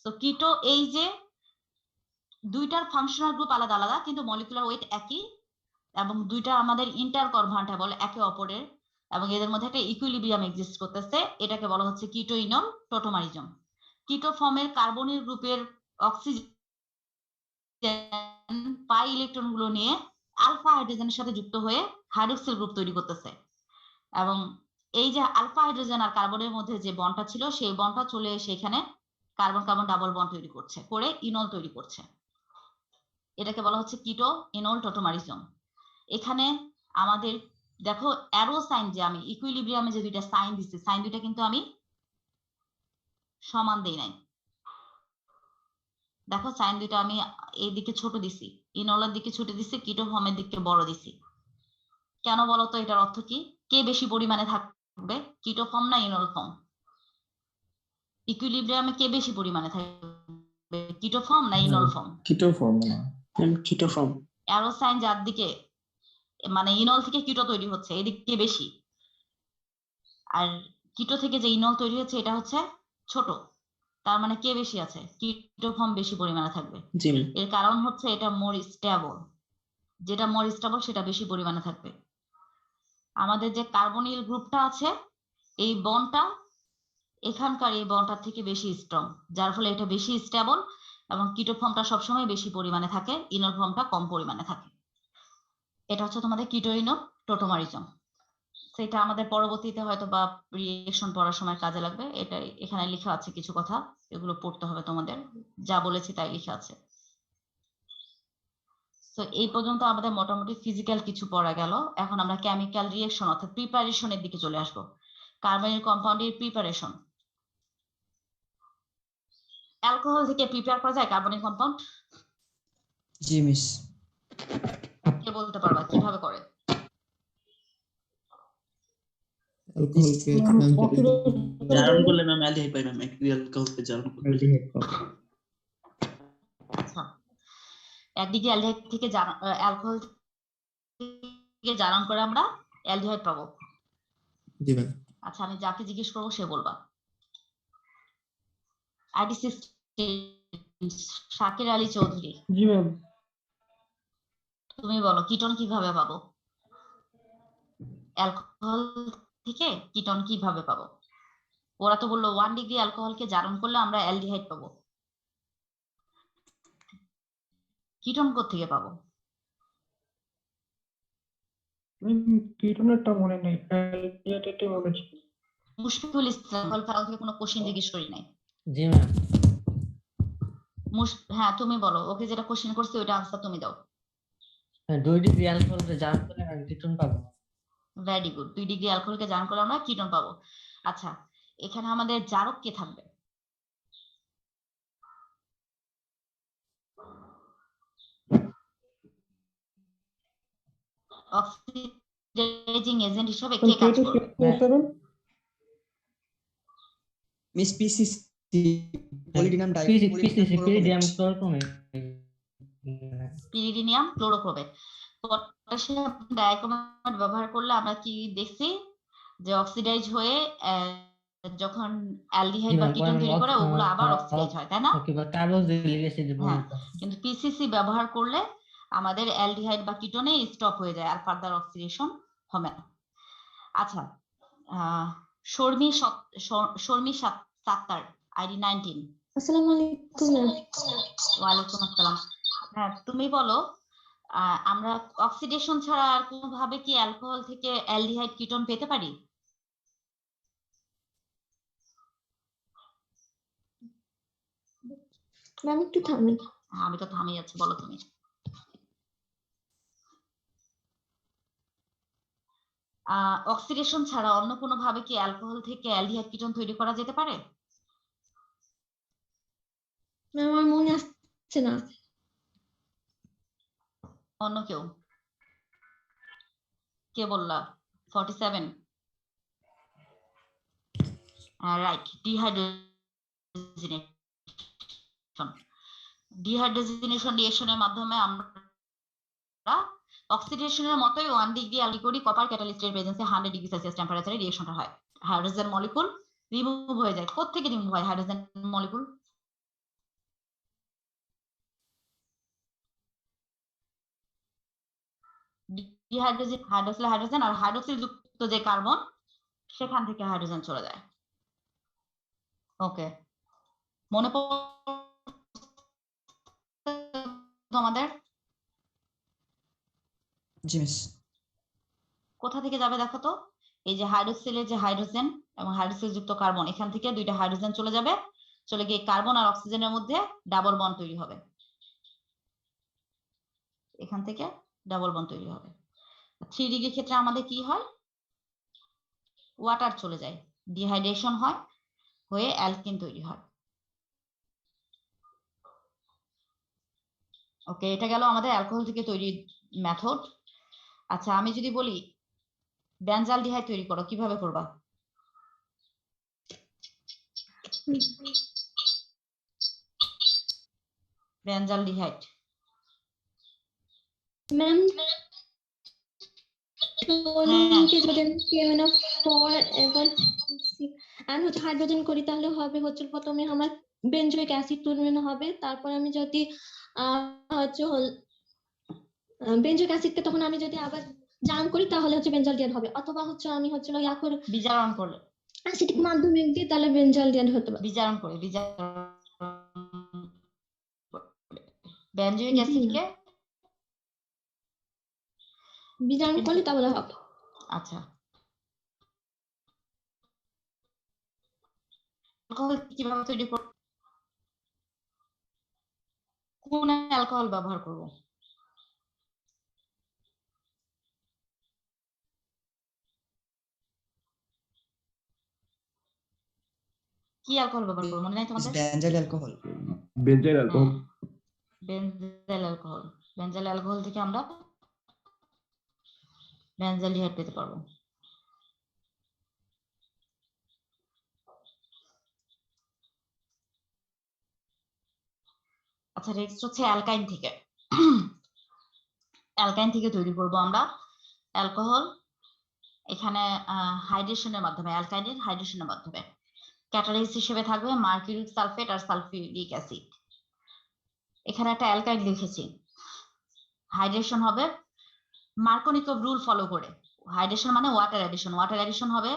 তো কিটো, এই যে দুইটার ফাংশনাল গ্রুপ আলাদা আলাদা কিন্তু মলিকুলার ওয়েট একই, এবং দুইটা আমাদের ইন্টার কনভার্টেবল একে অপরের, এবং এদের মধ্যে একটা ইকুইলিব্রিয়াম এক্সিস্ট করতেছে। এটাকে বলা হচ্ছে কিটো ইনল টোটোমারিজম। কিটো ফর্মের কার্বনিল গ্রুপের অক্সিজেন পাই ইলেকট্রন গুলো নিয়ে আলফা হাইড্রোজেনের সাথে যুক্ত হয়ে হাইড্রোক্সিল গ্রুপ তৈরি করতেছে, এবং এই যে আলফা হাইড্রোজেন আর কার্বনের মধ্যে যে বন্ডটা ছিল সেই বন্ডটা চলে এসে এখানে কার্বন কার্বন ডাবল বন্ড তৈরি করছে, করে ইনল তৈরি করছে। এটাকে বলা হচ্ছে কিটো ইনল টোটোমারিজম। এখানে আমাদের দেখো অ্যারো সাইন, যে আমি ইকুইলিব্রিয়ামে যে দুইটা সাইন দিচ্ছি, সাইন দুইটা কিন্তু আমি সমান দেই নাই। দেখো সাইন দুইটা আমি এই দিকে ছোট দিছি, ইনলের দিকে ছোট দিছি, কিটো ফর্মের দিকে বড় দিছি। কেন বলতো? এটার অর্থ কি? কে বেশি পরিমাণে থাকবে, কিটো ফর্ম না ইনল ফর্ম? ইকুইলিব্রিয়ামে কে বেশি পরিমাণে থাকবে, কিটো ফর্ম না ইনল ফর্ম? কিটো ফর্ম না কিটো ফর্ম। অ্যারো সাইন যার দিকে, মানে ইনল থেকে কিটো তৈরি হচ্ছে, এদিকে বেশি, আর কিটো থেকে যে ইনল তৈরি হচ্ছে এটা হচ্ছে ছোট। তার মানে কে বেশি আছে? কিটো ফর্ম বেশি পরিমাণে থাকবে। জি ম্যাম। এর কারণ হচ্ছে এটা মোর স্টেবল, যেটা মোর স্টেবল সেটা বেশি পরিমাণে থাকবে। আমাদের যে কার্বনিল গ্রুপটা আছে, এই বন্ডটা এখানকার এই বন্ডটার থেকে বেশি স্ট্রং, যার ফলে এটা বেশি স্টেবল, এবং কিটো ফর্মটা সবসময় বেশি পরিমাণে থাকে, ইনল ফর্মটা কম পরিমাণে থাকে। এটা হচ্ছে তোমাদের কিটো ইনল টোটোমারিজম। সেটা আমাদের পরবর্তীতে হয়তো বা রিঅ্যাকশন পড়ার সময় কাজে লাগবে। এটা এখানে লেখা আছে কিছু কথা, এগুলো পড়তে হবে তোমাদের, যা বলেছি তাই লেখা আছে। তো এই পর্যন্ত আমাদের মোটামুটি ফিজিক্যাল কিছু পড়া গেল। এখন আমরা কেমিক্যাল রিঅ্যাকশন অর্থাৎ প্রিপারেশনের দিকে চলে আসবো। কার্বনিক কম্পাউন্ডের প্রিপারেশন। অ্যালকোহল থেকে প্রিপেয়ার করা যায় কার্বনিক কম্পাউন্ড? জি মিস। কে বলতে পারবা কিভাবে করে? অ্যালকোহলকে জারণ করলে ম্যাম অ্যালডিহাইড পাই ম্যাম, অ্যালকোহলকে জারণ করলে। অ্যালডিহাইড পাবো। আচ্ছা, একদিকে অ্যালডিহাইড থেকে অ্যালকোহল থেকে জারণ করে আমরা অ্যালডিহাইড পাবো। জি ম্যাম। আচ্ছা, আমি যাকে জিজ্ঞেস করবো সে বলবা। আইডি শাকির আলী চৌধুরী, জি ম্যাম। তুমি বলো কিটোন কিভাবে পাবো? অ্যালকোহল থেকে কিটোন কিভাবে পাবো? ওরা তো বললো 1 ডিগ্রি অ্যালকোহলকে জারণ করলে আমরা অ্যালডিহাইড পাবো। কিটোন কোত্থেকে পাবো? কিটোনেরটা মনে নেই, অ্যালডিহাইডটা মনে ছিল। মুশফিকুল ইসলাম ফারাল থেকে কোনো কোশ্চেন জিজ্ঞেস করি নাই। জি ম্যাম। হ্যাঁ তুমি বলো, ওকে যেটা কোশ্চেন করছে ওইটা আনসার তুমি দাও। 2 ডিগ্রি অ্যালকোহলকে জারণ করলে আমি কিটোন পাবো। ভেরি গুড, 2 ডিগ্রি অ্যালকোহলকে জারণ করলে আমরা কিটোন পাবো। আচ্ছা, এখানে আমাদের জারক কে থাকবে? অক্সিডাইজিং এজেন্ট হিসেবে কে কাজ করবে? Miss PCC polidinum pyridinium chlorochromate. Pyridinium chlorochromate. Potassium dichromate ব্যবহার করলে আমরা কি দেখছি যে অক্সিডাইজ হয়ে যখন অ্যালডিহাইড বা কিটোন তৈরি করে ওগুলো আবার অক্সিডাইজ হয়, তাই না? হ্যাঁ, কিন্তু পিসিসি ব্যবহার করলে আমাদের অ্যালডিহাইড বা কিটোনে স্টপ হয়ে যায়, আর ফার্দার অক্সিডেশন হবে না। আচ্ছা, শর্মি সাত্তার, আইডি 19। আসসালামু আলাইকুম ম্যাম। ওয়ালাইকুম আসসালাম। হ্যাঁ তুমি বলো, আমরা অক্সিডেশন ছাড়া আর কোনো ভাবে কি অ্যালকোহল থেকে অ্যালডিহাইড কিটোন পেতে পারি? ম্যাম একটু থামেন। আমি তো থামিয়ে যাচ্ছি, বলো তুমি। অক্সিডেশন ছাড়া অন্য কোনো ভাবে কি অ্যালকোহল থেকে অ্যালডিহাইড কিটোন তৈরি করা যেতে পারে? ম্যাম আমার মনে আসছে না। অন্য কেউ? কে বললা? 47। রাইট, ডিহাইড্রোজেনেশন রিঅ্যাকশনের মাধ্যমে আমরা অক্সিডেশনের মতোই 1 ডিগ্রি অ্যালডি করি কপার ক্যাটালিস্টের প্রেজেন্সে 100 ডিগ্রি সেলসিয়াস টেম্পারেচারে রিঅ্যাকশনটা হয়। হাইড্রোজেন মলিকুল রিমুভ হয়ে যায়। কোত্থেকে রিমুভ হয় হাইড্রোজেন মলিকুল? ডিহাইড্রোজেন হাইড্রোক্সিল হাইড্রোজেন আর হাইড্রোক্সিল যুক্ত যে কার্বন সেখান থেকে হাইড্রোজেন চলে যায়। ওকে, মনে তোমাদের জি মিস। কোথা থেকে যাবে দেখো তো, এই যে হাইড্রোক্সিলের যে হাইড্রোজেন এবং হাইড্রোক্সিল যুক্ত কার্বন এখান থেকে দুইটা হাইড্রোজেন চলে যাবে, চলে গিয়ে কার্বন আর অক্সিজেনের মধ্যে ডাবল বন্ড তৈরি হবে, এখান থেকে ডাবল বন্ড তৈরি হবে। 3 ডিগ্রি ক্ষেত্রে আমাদের কি হয়, ওয়াটার চলে যায়, ডিহাইড্রেশন হয়, হয়ে অ্যালকিন তৈরি হয়। ওকে, এটা গেল আমাদের অ্যালকোহল থেকে তৈরি মেথড। আচ্ছা, আমি যদি বলি বেনজালডিহাইড তৈরি করো, কিভাবে করবা? বেনজালডিহাইড ম্যাম ক্লোরিনকে যদি আমি CmNO4 এবং আর হচ্ছে হাইড্রোজেন করি তাহলে হবে হচ্ছে প্রথমে আমার বেনজোইক অ্যাসিড তৈরি হবে, তারপর আমি যদি হচ্ছে বেনজোইক অ্যাসিডকে তখন আমি যদি আবার জারণ করি তাহলে হচ্ছে বেনজালডিহাইড হবে, অথবা হচ্ছে আমি হচ্ছে ইয়াকর বিজারণ করলে, অ্যাসিডিক মাধ্যমে দিই তাহলে বেনজালডিহাইড হতে পারে। বিজারণ করে বেনজোইক অ্যাসিডকে বিজারণ করলে তাহলে হবে। আচ্ছা, অ্যালকোহল কিভাবে তৈরি করব, কোন অ্যালকোহল ব্যবহার করব? কি অ্যালকোহল ব্যবহার করব, মনে নাই তোমাদের? Benzyl alcohol. Benzyl alcohol. Benzyl alcohol, benzyl alcohol থেকে আমরা বেনজালডিহাইড পেতে পারবো। আচ্ছা, নেক্সট হচ্ছে অ্যালকাইন থেকে। অ্যালকাইন থেকে তৈরি করব আমরা অ্যালকোহল, এখানে হাইড্রেশনের মাধ্যমে, অ্যালকাইনের হাইড্রেশনের মাধ্যমে ক্যাটালিস্ট হিসেবে থাকবে মার্কিউরিক সালফেট আর সালফিউরিক অ্যাসিড। এখানে একটা অ্যালকাইন লিখেছি, হাইড্রেশন হবে মার্কোনিকভ রুল ফলো করে। হাইড্রেশন মানে ওয়াটার অ্যাডিশন, ওয়াটার অ্যাডিশন হবে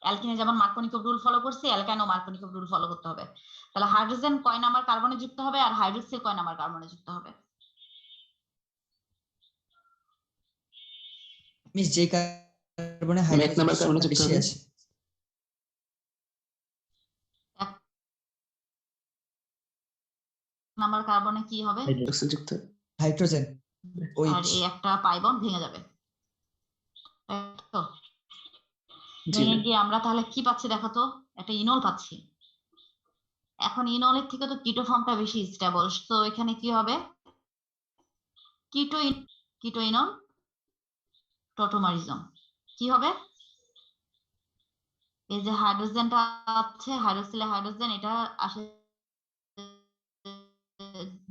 অ্যালকিনে যেমন মার্কোনিকভ রুল ফলো করছে, অ্যালকাইনও মার্কোনিকভ রুল ফলো করতে হবে। তাহলে হাইড্রোজেন কয় নাম্বার কার্বনে যুক্ত হবে আর হাইড্রোক্সিল কয় নাম্বার কার্বনে যুক্ত হবে? মিস যে কার্বনে এক নাম্বার কার্বনে যুক্ত বেশি হবে। আছে। নাম্বার কার্বনে কি হবে? হাইড্রোক্সিল যুক্ত। হাইড্রোজেন আর এই একটা পাই বন্ড ভেঙে যাবে, তাই তো? জি ভেঙে ম্যাম। গিয়ে আমরা তাহলে কি পাচ্ছি দেখো তো, একটা ইনল পাচ্ছি। এখন ইনলের থেকে তো কিটো ফর্মটা বেশি স্টেবল, তো এখানে কি হবে, কিটো ইনল টোটোমারিজম। কি হবে, এই যে হাইড্রোজেনটা আছে, হাইড্রোক্সিলে হাইড্রোজেন, এটা আসে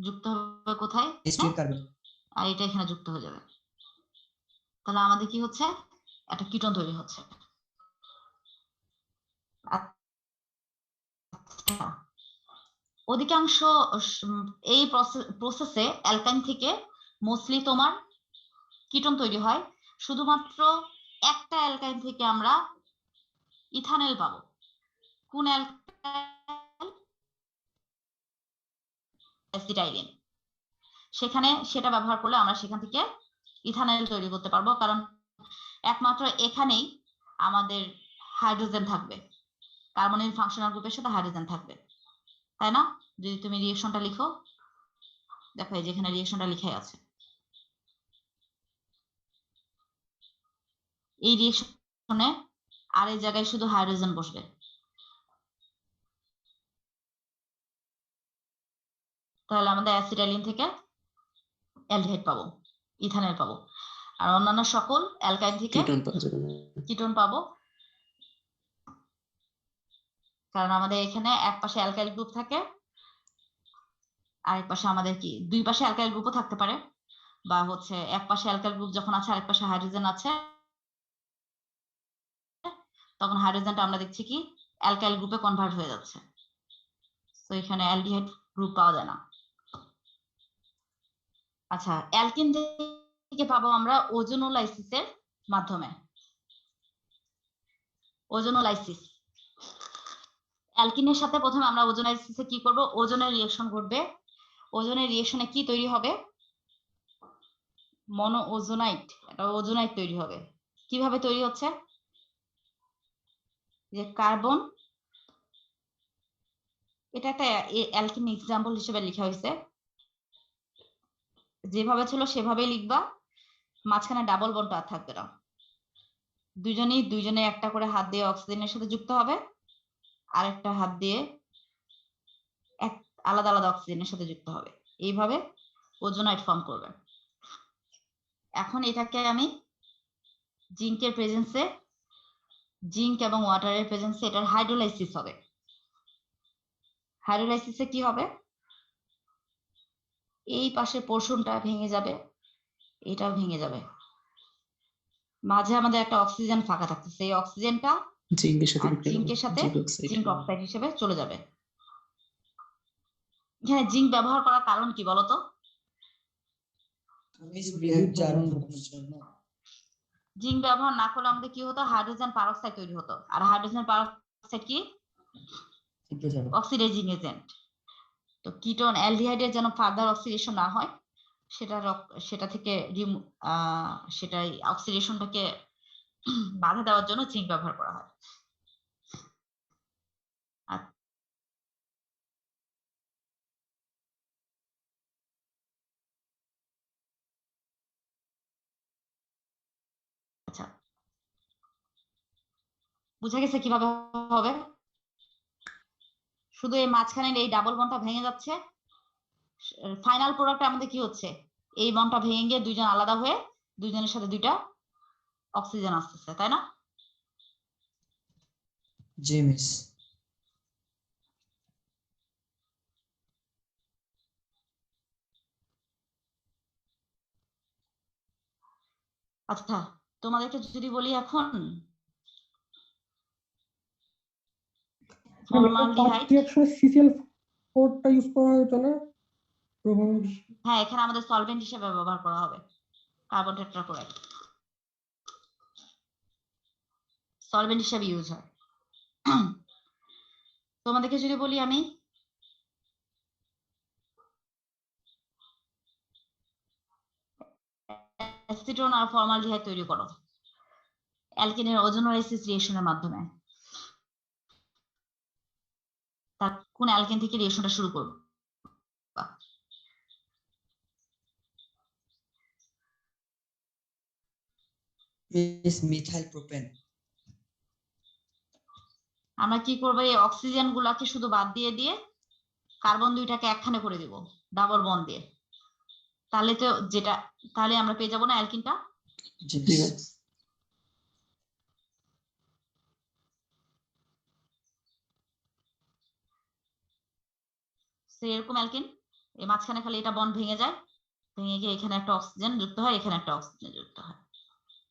যুক্ত হবে কোথায়, sp কার্বন। আর এটা এখানে যুক্ত হয়ে যাবে। তাহলে আমাদের কি হচ্ছে, একটা কিটোন তৈরি হচ্ছে। আচ্ছা, অধিকাংশ এই প্রসেসে অ্যালকাইন থেকে মোস্টলি তোমার কিটোন তৈরি হয়, শুধুমাত্র একটা অ্যালকাইন থেকে আমরা ইথানল পাবো। কোন অ্যালকাইল? অ্যাসিটাইলিন। সেখানে সেটা ব্যবহার করলে আমরা সেখান থেকে ইথানল তৈরি করতে পারবো, কারণ একমাত্র এখানেই আমাদের হাইড্রোজেন থাকবে, কার্বনের ফাংশনাল গ্রুপের সাথে হাইড্রোজেন থাকবে, তাই না? যদি তুমি রিঅ্যাকশনটা লিখো, দেখো এই যে এখানে রিঅ্যাকশনটা লিখাই আছে, এই রিঅ্যাকশনে আর এই জায়গায় শুধু হাইড্রোজেন বসবে, তাহলে আমাদের অ্যাসিটাইলিন থেকে অ্যালডিহাইড পাবো, ইথানল পাবো, আর অন্যান্য সকল অ্যালকাইন থেকে কিটোন পাওয়া যাবে না। কিটোন পাবো, কারণ আমাদের এখানে এক পাশে অ্যালকাইল গ্রুপ থাকে, আরেক পাশে আমাদের কি, দুই পাশে অ্যালকাইল গ্রুপও থাকতে পারে, বা হচ্ছে এক পাশে অ্যালকাইল গ্রুপ যখন আছে আরেক পাশে হাইড্রোজেন আছে, তখন হাইড্রোজেনটা আমরা দেখছি কি অ্যালকাইল গ্রুপে কনভার্ট হয়ে যাচ্ছে, তো এখানে অ্যালডিহাইড গ্রুপ পাওয়া যায় না। আচ্ছা, অ্যালকিন থেকে থেকে পাবো আমরা ওজোনোলাইসিসের মাধ্যমে। ওজোনোলাইসিস, অ্যালকিনের সাথে প্রথমে আমরা ওজোনোলাইসিসে কি করব, ওজনের রিঅ্যাকশন ঘটবে। ওজনের রিঅ্যাকশনে কি তৈরি হবে, মনো ওজোনাইট, এটা ওজোনাইট তৈরি হবে। কিভাবে তৈরি হচ্ছে, যে কার্বন, এটা একটা অ্যালকিন এক্সাম্পল হিসেবে লেখা হয়েছে, যেভাবে ছিল সেভাবেই লিখবা, মাঝখানে ডাবল বন্ড আর থাকবে না। দুইজনে একটা করে হাত দিয়ে অক্সিজেনের সাথে যুক্ত হবে, আরেকটা হাত দিয়ে আলাদা আলাদা অক্সিজেনের সাথে যুক্ত হবে, এইভাবে ওজোনাইট ফর্ম করবে। এখন এটাকে আমি জিঙ্কের প্রেজেন্সে, জিঙ্ক এবং ওয়াটারের প্রেজেন্সে এটার হাইড্রোলাইসিস হবে। হাইড্রোলাইসিসে কি হবে, এই পাশের পোর্শনটা ভেঙে যাবে, এটাও ভেঙে যাবে, মাঝে আমাদের একটা অক্সিজেন ফাঁকা থাকতেছে, এই অক্সিজেনটা জিঙ্কের সাথে জিঙ্কের সাথে জিঙ্ক অক্সাইড। জিঙ্ক অক্সাইড হিসেবে চলে যাবে। এখানে জিঙ্ক ব্যবহার করার কারণ কি বলতো, মিস বৃহৎ জারণ ঘটানোর জন্য। জিঙ্ক ব্যবহার না করলে আমাদের কি হতো, হাইড্রোজেন পারঅক্সাইড তৈরি হতো, আর হাইড্রোজেন পারঅক্সাইড কি, তীব্র জারণ। Oxidising agent. তো কিটোন অ্যালডিহাইডের যেন ফার্দার অক্সিডেশন না হয়, সেটা থেকে সেটাই অক্সিডেশনটাকে বাধা দেওয়ার জন্য জিঙ্ক ব্যবহার করা হয়। আচ্ছা, বুঝা গেছে কিভাবে হবে, শুধু এই মাঝখানের এই ডাবল বন্ডটা ভেঙে যাচ্ছে, ফাইনাল প্রোডাক্ট আমাদের কি হচ্ছে, এই বন্ডটা ভেঙে গিয়ে দুইজন আলাদা হয়ে দুইজনের সাথে দুইটা অক্সিজেন আসতেছে, তাই না? জি মিস। আচ্ছা, তোমাদেরকে যদি বলি এখন ফর্মালডিহাইড, সিসিএল4টা ইউজ করা হয় তাহলে হ্যাঁ এখানে আমাদের সলভেন্ট হিসেবে ব্যবহার করা হবে কার্বন টেট্রাক্লোরাইড, সলভেন্ট হিসেবে ইউজ হয়। তোমাদেরকে যদি বলি আমি অ্যাসিটোন আর ফর্মালডিহাইড তৈরি করো অ্যালকিনের ওজোনোলাইসিস রিঅ্যাকশনের মাধ্যমে, তার কোন অ্যালকেন থেকে রিঅ্যাকশনটা শুরু করব, মিস মিথাইল প্রোপেন। আমরা কি করবো, এই অক্সিজেন গুলাকে শুধু বাদ দিয়ে দিয়ে কার্বন দুইটাকে একখানে করে দিব ডাবল বন্ড দিয়ে, তাহলে আমরা পেয়ে যাবো না অ্যালকিনটা। জি ঠিক মিস। আছে। এরকম অ্যালকিন, এই মাঝখানে খালি এটা বন্ড ভেঙে যায়, ভেঙে গিয়ে এখানে একটা অক্সিজেন যুক্ত হয়, এখানে একটা অক্সিজেন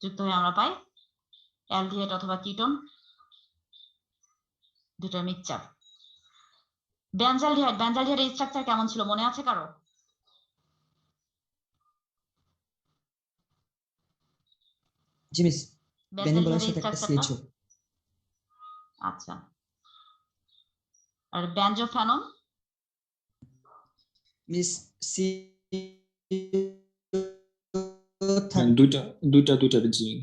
যুক্ত হয়ে আমরা পাই অ্যালডিহাইড অথবা কিটোন, দুটার মিক্সচার। বেনজালডিহাইডের স্ট্রাকচার কেমন ছিল মনে আছে কারো? জি মিস। বেনিন বলার সাথে একটা স্ট্রাকচারটা, সিএইচও। আচ্ছা, আর বেনজোফেনন মিস সি দুইটা জিঙ্ক।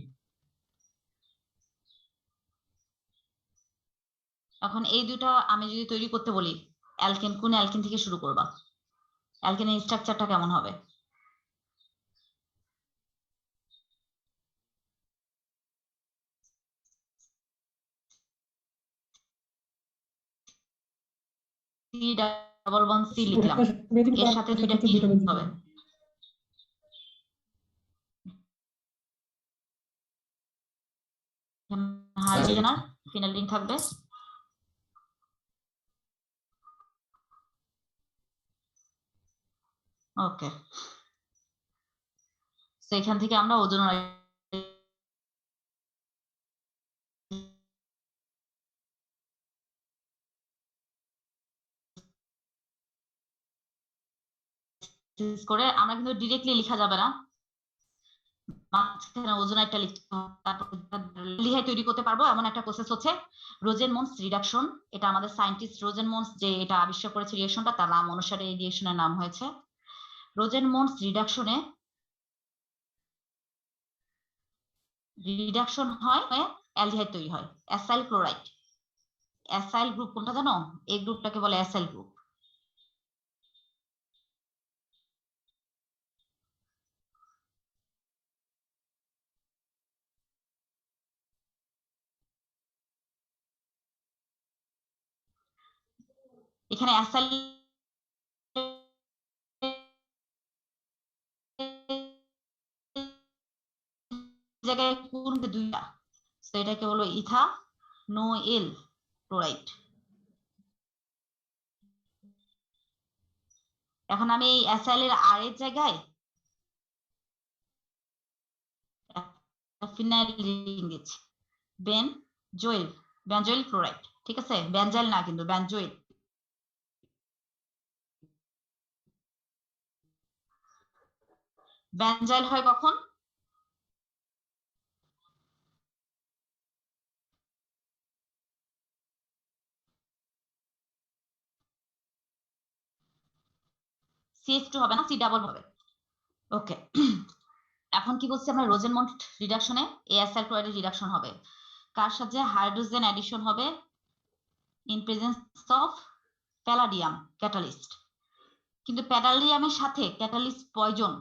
এখন এই দুটো আমি যদি তৈরি করতে বলি, অ্যালকেন, কোন অ্যালকেন থেকে শুরু করবা, অ্যালকেনের স্ট্রাকচারটা কেমন হবে? সি ডাবল বন্ড সি লিখলাম, এর সাথে দুইটা কি হবে, হাইড্রোজেন আর ফিনাইল রিং থাকবে। ওকে, তো এখান থেকে আমরা ওজন করে, আমরা কিন্তু ডিরেক্টলি লেখা যাবে না, মাঝখানে ওজোনাইটটা লিখতে হবে, তারপর অ্যালডিহাইড তৈরি করতে পারবো এমন একটা প্রসেস হচ্ছে রোজেনমন্স রিডাকশন। এটা আমাদের সায়েন্টিস্ট রোজেনমন্স যে এটা আবিষ্কার করেছে রিয়েকশনটা, তার নাম অনুসারে এই রিয়েকশনের নাম হয়েছে। রোজেনমন্স রিডাকশনে রিডাকশন হয়, অ্যালডিহাইড তৈরি হয়, অ্যাসাইল ক্লোরাইড। অ্যাসাইল গ্রুপ কোনটা জানো? এই গ্রুপটাকে বলে অ্যাসাইল গ্রুপ। এখানে অ্যাসাইল জায়গায় কোন দুইটা, তো এটাকে বলো ইথানোইল ক্লোরাইড। এখন আমি এই অ্যাসাইলের আর এর জায়গায় ফিনাইল দিচ্ছি, বেনজোইল ক্লোরাইড। ঠিক আছে, বেনজাইল না কিন্তু বেনজোইল। বেনজাইল হয় কখন? CH2 হবে না, C ডাবল হবে। ওকে, এখন কি বলছি আমরা? রোজেনমন্ট রিডাকশনে অ্যাসাইল ক্লোরাইডের রিডাকশন হবে, কার সাথে? হাইড্রোজেন অ্যাডিশন হবে in presence of palladium catalyst. কিন্তু প্যালাডিয়ামের সাথে ক্যাটালিস্ট পয়জন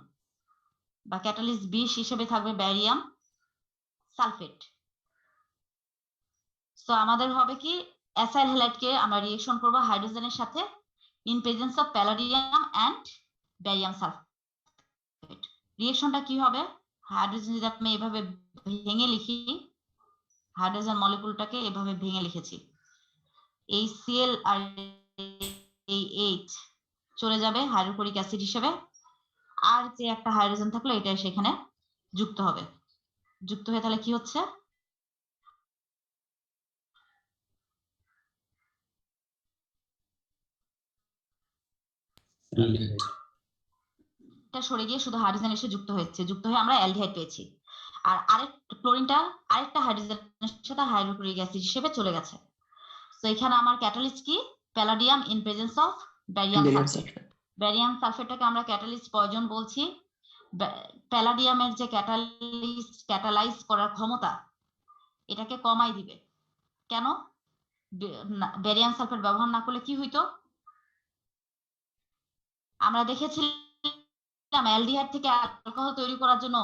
বা ক্যাটালিস্ট বিষ হিসেবে থাকবে ব্যারিয়াম সালফেট। সো আমাদের হবে কি, অ্যাসাইল হ্যালাইডকে আমরা রিয়েকশন করব হাইড্রোজেনের সাথে in presence of palladium and barium sulphate. রিয়েকশনটা কি হবে? হাইড্রোজেন যদি আমি এভাবে ভেঙে লিখি, হাইড্রোজেন মলিকুলটাকে এভাবে ভেঙে লিখেছি, এই Cl আর এই H চলে যাবে হাইড্রোক্লোরিক অ্যাসিড হিসেবে, আর যে একটা হাইড্রোজেন থাকলো এটা সেখানে যুক্ত হবে। যুক্ত হয়ে তাহলে কি হচ্ছে? এটা সরে গিয়ে শুধু হাইড্রোজেন এসে যুক্ত হয়েছে, যুক্ত হয়ে আমরা অ্যালডিহাইড পেয়েছি। আর ক্লোরিনটা আরেকটা হাইড্রোজেনের সাথে হাইড্রোক্লোরিক অ্যাসিড হিসেবে চলে গেছে। তো এখানে আমার ক্যাটালিস্ট কি? Palladium in presence of barium sulphate. Barium সালফেটটাকে আমরা ক্যাটালিস্ট পয়জন বলছি। প্যালাডিয়ামের যে ক্যাটালাইজ করার ক্ষমতা, এটাকে কমাই দিবে। কেন? ব্যারিয়াম সালফেট ব্যবহার না করলে কি হইতো? আমরা দেখেছিলাম অ্যালডিহাইড থেকে অ্যালকোহল তৈরি করার জন্য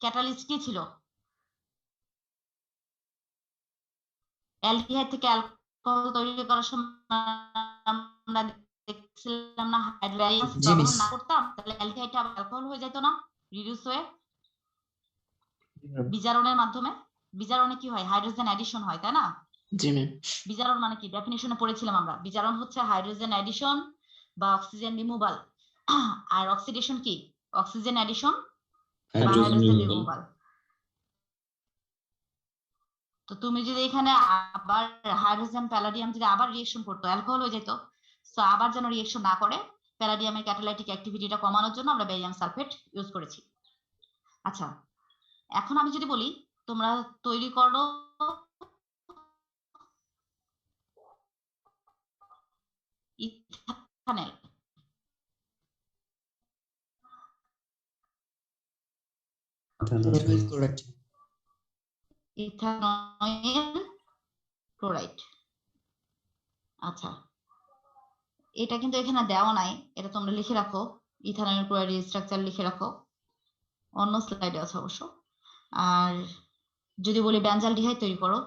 ক্যাটালিস্ট কি ছিল? অ্যালডিহাইড থেকে অ্যালকোহল তৈরি করার সময় আমরা দেখছিলাম না হাইড্রোজেন ব্যবহার না করতাম, তাহলে অ্যালডিহাইডটা আবার অ্যালকোহল হয়ে যেত না, রিডিউস হয়ে বিজারণের মাধ্যমে। বিজারণে কি হয়? হাইড্রোজেন অ্যাডিশন হয়, তাই না? জি ম্যাম। বিজারণ মানে কি? ডেফিনিশনে পড়েছিলাম আমরা, বিজারণ হচ্ছে হাইড্রোজেন অ্যাডিশন বা অক্সিজেন রিমুভাল। আর অক্সিডেশন কি? অক্সিজেন অ্যাডিশন বা হাইড্রোজেন রিমুভাল। তো তুমি যদি এখানে আবার হাইড্রোজেন প্যালাডিয়াম যদি আবার রিয়েকশন করতো, অ্যালকোহল হয়ে যেত। সো আবার যেন রিয়েকশন না করে, প্যালাডিয়ামের ক্যাটালাইটিক অ্যাক্টিভিটিটা কমানোর জন্য আমরা ব্যারিয়াম সালফেট ইউজ করেছি। আচ্ছা, এখন আমি যদি বলি তোমরা তৈরি করো ইথানল। Ethanol chloride. আচ্ছা, এটা কিন্তু এখানে দেওয়া নাই, এটা তোমরা লিখে রাখো, ইথানল ক্লোরাইড স্ট্রাকচার লিখে রাখো, অন্য স্লাইডে আছে অবশ্য। আর যদি বলি বেনজালডিহাইড তৈরি করো,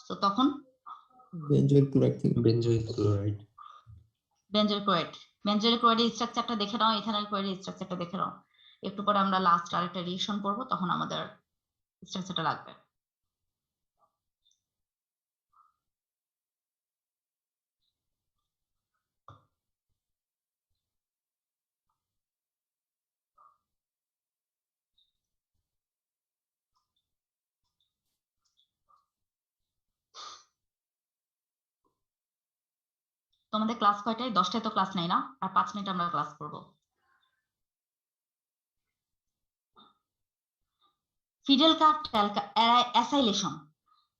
তো তখন বেনজোইল ক্লোরাইড থেকে বেনজোইল ক্লোরাইড। বেনজোইল ক্লোরাইডের স্ট্রাকচারটা দেখে নাও, ইথানল ক্লোরাইডের স্ট্রাকচারটা দেখে নাও। একটু পরে আমরা লাস্ট আরেকটা রিয়েকশন করব, তখন আমাদের স্ট্রাকচারটা লাগবে। তোমাদের ক্লাস কয়টায়? 10টায় তো ক্লাস নেই না, আর 5 মিনিট আমরা ক্লাস করব। ফিডেল কাপ অ্যাসাইলেশন,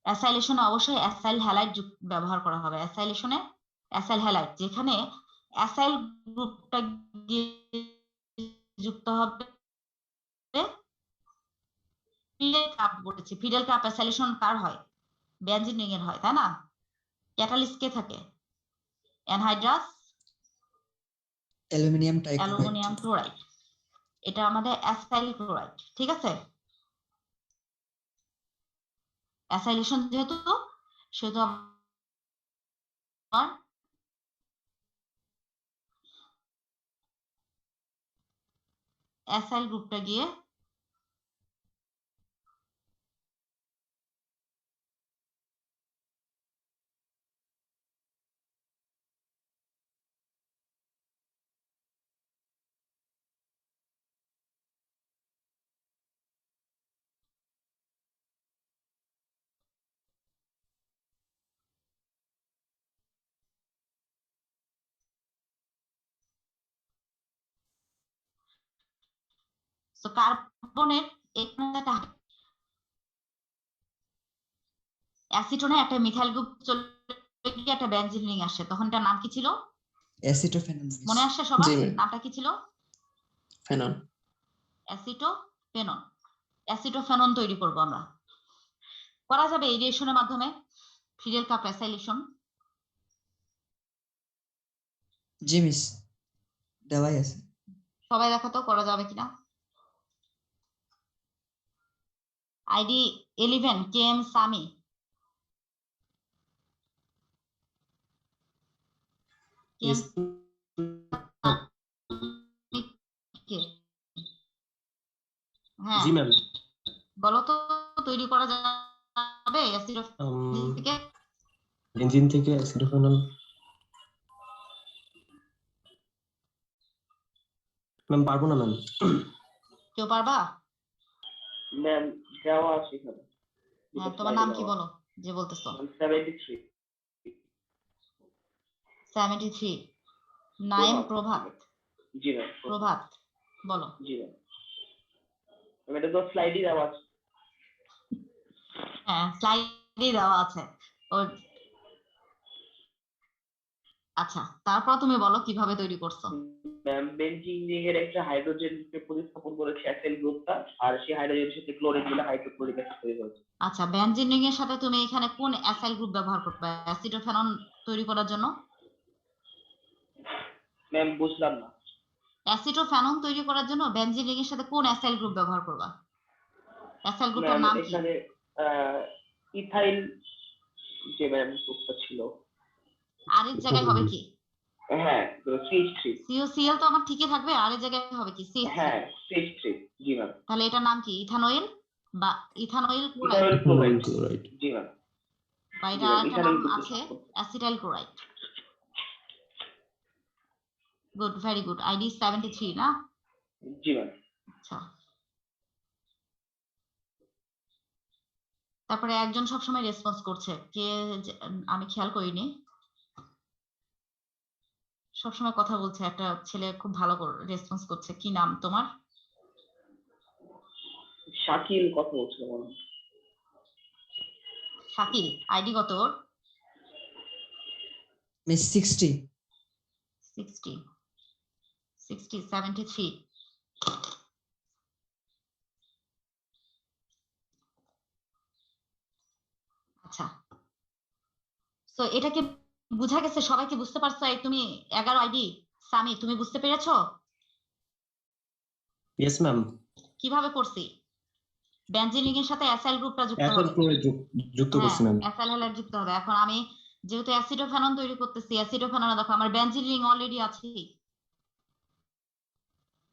অ্যাসাইলেশনে অবশ্যই অ্যাসাইল হ্যালাইড ব্যবহার করা হবে। অ্যাসাইলেশনে অ্যাসাইল হ্যালাইড, যেখানে অ্যাসাইল গ্রুপটা যুক্ত হবে ফিডেল কাপ বলেছি। ফিডেল কাপ অ্যাসাইলেশন কার হয়? বেনজিন রিং এর হয়, তাই না? ক্যাটালিস্ট কে থাকে? অ্যানহাইড্রাস অ্যালুমিনিয়াম অ্যালুমিনিয়াম ক্লোরাইড, এটা আমাদের অ্যাসাইল ক্লোরাইড, ঠিক আছে? অ্যাসাইলেশন যেহেতু সেহেতু আমার অ্যাসাইল গ্রুপটা গিয়ে কার্বনের অ্যাসিটোনে একটা মিথাইল গ্রুপ চলে গিয়ে একটা বেনজিন রিং আসে, তখন এটার নাম কি ছিল? অ্যাসিটোফেনন। মনে আসছে সবার? জি, ম্যাম। নামটা কি ছিল? ফেনন। অ্যাসিটোফেনন। অ্যাসিটোফেনন তৈরি করব আমরা। করা যাবে এই রিয়েকশনের মাধ্যমে, ফিডেল কাপ অ্যাসাইলেশন। জি মিস, দেওয়াই আছে। সবাই দেখো তো করা যাবে কিনা। ID 11 KM Sami. Yes. হ্যাঁ জি ম্যাম। বলো তো, তৈরি করা যাবে অ্যাসিডোফেনন থেকে? বেনজিন থেকে অ্যাসিডোফেনল ম্যাম পারবো না ম্যাম। কেউ পারবা? ম্যাম দেওয়া আছে এখানে। হ্যাঁ তোমার নাম কি বলো যে বলতেছো? 73 73 নাইম প্রভাত। জি ম্যাম। প্রভাত বলো। জি ম্যাম। এটা তো স্লাইডই দেওয়া আছে। হ্যাঁ স্লাইডে দেওয়া আছে ওর। আচ্ছা তারপর তুমি বলো কিভাবে তৈরি করছো। ম্যাম বেনজিন রিং এর একটা হাইড্রোজেনকে প্রতিস্থাপন করেছে অ্যাসাইল গ্রুপটা, আর সেই হাইড্রোজেনের সাথে ক্লোরিন মিলে হাইড্রোক্লোরিক অ্যাসিড তৈরি হয়েছে। আচ্ছা বেনজিন রিং এর সাথে তুমি এখানে কোন অ্যাসাইল গ্রুপ ব্যবহার করবে অ্যাসিডোফেনন তৈরি করার জন্য? ম্যাম বুঝলাম না। অ্যাসিডোফেনন তৈরি করার জন্য বেনজিন রিং এর সাথে কোন অ্যাসাইল গ্রুপ ব্যবহার করবা? অ্যাসাইল গ্রুপের ম্যাম নাম কি? এখানে ইথাইল যে ম্যাম গ্রুপটা ছিল। আর এর জায়গায় হবে কি? হ্যাঁ CH3। COCl তো আমার ঠিকই থাকবে, আর এর জায়গায় হবে কি? CH3। হ্যাঁ CH3। জি ম্যাম। তাহলে এটার নাম কি? ইথানয়েল বা ইথানয়েল ইথাইল ক্লোরাইড ক্লোরাইড। জি ম্যাম। বা এটা একটা নাম আছে acetyl chloride. Good, very good. ID 73 না? জি ম্যাম। আচ্ছা তারপরে একজন সবসময় রেসপন্স করছে, কে আমি খেয়াল করিনি, সবসময় কথা বলছে একটা ছেলে, খুব ভালো রেসপন্স করছে। কি নাম তোমার? শাকিল কথা বলছিল মনে হয়। শাকিল। আইডি কত ওর? মিস 60। 73। আচ্ছা তো এটা কি বুঝা গেছে? সবাইকে বুঝতে পারছো? এই তুমি 11 আইডি সামি, তুমি বুঝতে পেরেছো ইয়েস ম্যাম। কিভাবে করছি? বেনজিন রিং এর সাথে অ্যাসাইল গ্রুপটা যুক্ত অ্যাসাইল হবে। ক্লোরাইড যুক্ত করছি ম্যাম। অ্যাসাইল হ্যালাইড যুক্ত হবে। এখন আমি যেহেতু অ্যাসিডোফেনন তৈরি করতেছি, অ্যাসিডোফেননে দেখো আমার বেনজিন রিং অলরেডি আছে,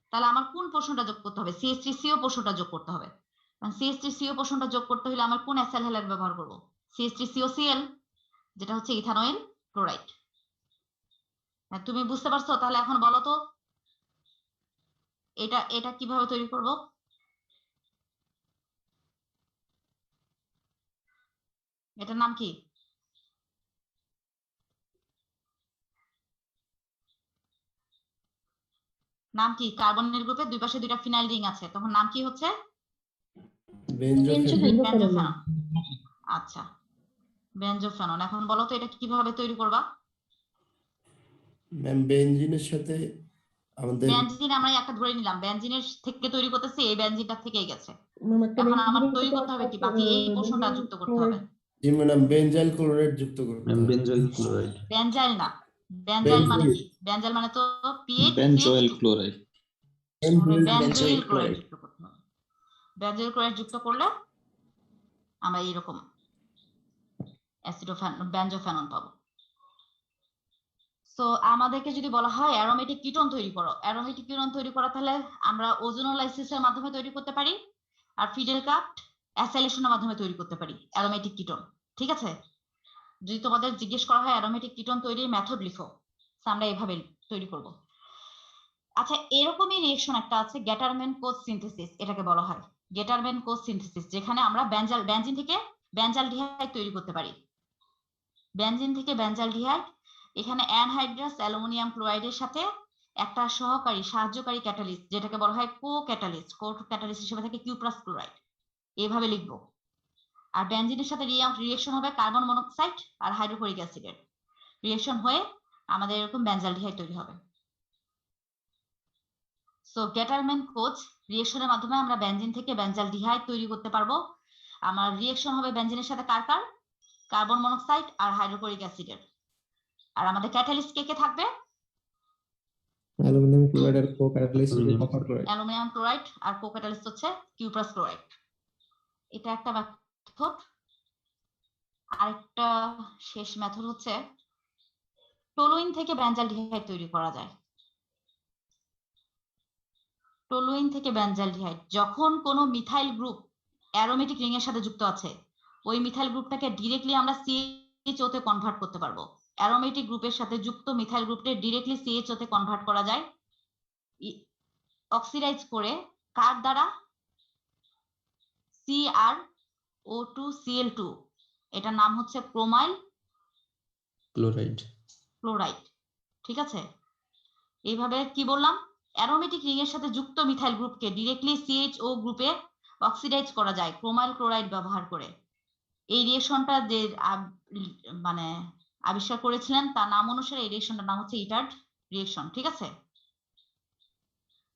তাহলে আমার কোন পোর্শনটা যোগ করতে হবে? CH3CO পোর্শনটা যোগ করতে হবে। CH3CO পোর্শনটা যোগ করতে হলে আমার কোন অ্যাসাইল হ্যালাইড ব্যবহার করব? CH3COCl, যেটা হচ্ছে ইথানয়েল ক্লোরাইড। তুমি বুঝতে পারছো? তাহলে এখন বলো তো এটা এটা কিভাবে তৈরি করব? এটার নাম কি? নাম কি? কার্বনের গ্রুপে দুই পাশে দুইটা ফিনাইল রিং আছে, তখন নাম কি হচ্ছে? বেনজোফেনন। আচ্ছা, বেনজোফেনন। এখন বলো তো এটা কিভাবে তৈরি করবা? ম্যাম বেনজিনের সাথে আমাদের বেনজিন আমরা একটা ধরে নিলাম, বেনজিনের থেকে তৈরি করতেছি, এই বেনজিনটা থেকেই গেছে। ম্যাম একটা এখন আমার বেনজিনের তৈরি সাথে করতে হবে কি? একটা বাকি এই পোর্শনটা বেনজিন যুক্ত করতে হবে। জি ম্যাডাম বেনজাইল ক্লোরাইড যুক্ত করতে ম্যাম হবে। Benzoyl chloride. বেনজাইল না, বেনজাইল মানে কি? বেনজাইল মানে তো pH benzoyl chloride. Benzoyl chloride যুক্ত করতে হবে। বেনজয়েল ক্লোরাইড যুক্ত করলে আমরা এইরকম বেনজোফেনন পাবো। সো আমাদেরকে যদি বলা হয় অ্যারোমেটিক কিটোন তৈরি করো, অ্যারোমেটিক কিটোন তৈরি করা, তাহলে আমরা ওজোনোলাইসিসের মাধ্যমে তৈরি করতে পারি, আর ফিডেল কাট অ্যাসাইলেশনের মাধ্যমে তৈরি করতে পারি অ্যারোমেটিক কিটোন। ঠিক আছে? যদি তোমাদের জিজ্ঞেস করা হয় অ্যারোমেটিক কিটোন তৈরির মেথড লিখো, আমরা এভাবে তৈরি করব। আচ্ছা, এরকমই রিঅ্যাকশন একটা আছে গ্যাটারম্যান কোচ সিনথেসিস, এটাকে বলা হয় গ্যাটারম্যান কোচ সিনথেসিস, যেখানে আমরা বেনজিন থেকে বেনজালডিহাইড তৈরি করতে পারি। বেনজিন থেকে বেনজালডিহাইড, এখানে অ্যানহাইড্রাস অ্যালুমিনিয়াম ক্লোরাইডের সাথে একটা সহকারী সাহায্যকারী ক্যাটালিস্ট, যেটাকে বলা হয় কো ক্যাটালিস্ট হিসেবে থাকে কিউপ্রাস ক্লোরাইড, এইভাবে লিখবো। আর বেনজিনের সাথে রিঅ্যাকশন হবে কার্বন মনোক্সাইড আর হাইড্রোক্লোরিক অ্যাসিডের রিঅ্যাকশন হয়ে আমাদের এরকম বেনজালডিহাইড তৈরি হবে। সো গ্যাটারম্যান কোচ রিঅ্যাকশনের মাধ্যমে আমরা বেনজিন থেকে বেনজালডিহাইড তৈরি করতে পারবো। আমার রিঅ্যাকশন হবে বেনজিনের সাথে কার্বন মনোক্সাইড আর হাইড্রোক্লোরিক অ্যাসিডের। আর আমাদের ক্যাটালিস্ট কে থাকবে? অ্যালুমিনিয়াম ক্লোরাইড আর কো-ক্যাটালিস্ট কপার ক্লোরাইড। অ্যালুমিনিয়াম ক্লোরাইড আর কো-ক্যাটালিস্ট হচ্ছে কিউপ্রাস ক্লোরাইড। এটা একটা মেথড। আরেকটা শেষ মেথড হচ্ছে টলুইন থেকে বেনজালডিহাইড তৈরি করা যায়। টলুইন থেকে বেনজালডিহাইড, যখন কোনো মিথাইল গ্রুপ অ্যারোমেটিক রিং এর সাথে যুক্ত আছে, ওই মিথাইল গ্রুপটাকে ডিরেক্টলি আমরা CHO তে কনভার্ট করতে পারবো। অ্যারোমেটিক গ্রুপের সাথে যুক্ত মিথাইল গ্রুপকে ডিরেক্টলি CHO তে কনভার্ট করা যায় অক্সিডাইজ করে, কার দ্বারা? CrO2Cl2, এটার নাম হচ্ছে ক্রোমাইল ক্লোরাইড। ঠিক আছে? এইভাবে কি বললাম, অ্যারোমেটিক রিং এর সাথে যুক্ত মিথাইল গ্রুপকে ডিরেক্টলি CHO গ্রুপে অক্সিডাইজ করা যায় ক্রোমাইল ক্লোরাইড ব্যবহার করে। এই রিঅ্যাকশনটা যে মানে আবিষ্কার করেছিলেন তার নাম অনুসারে এই রিঅ্যাকশনটার নাম হচ্ছে ইটার্ড রিঅ্যাকশন। ঠিক আছে?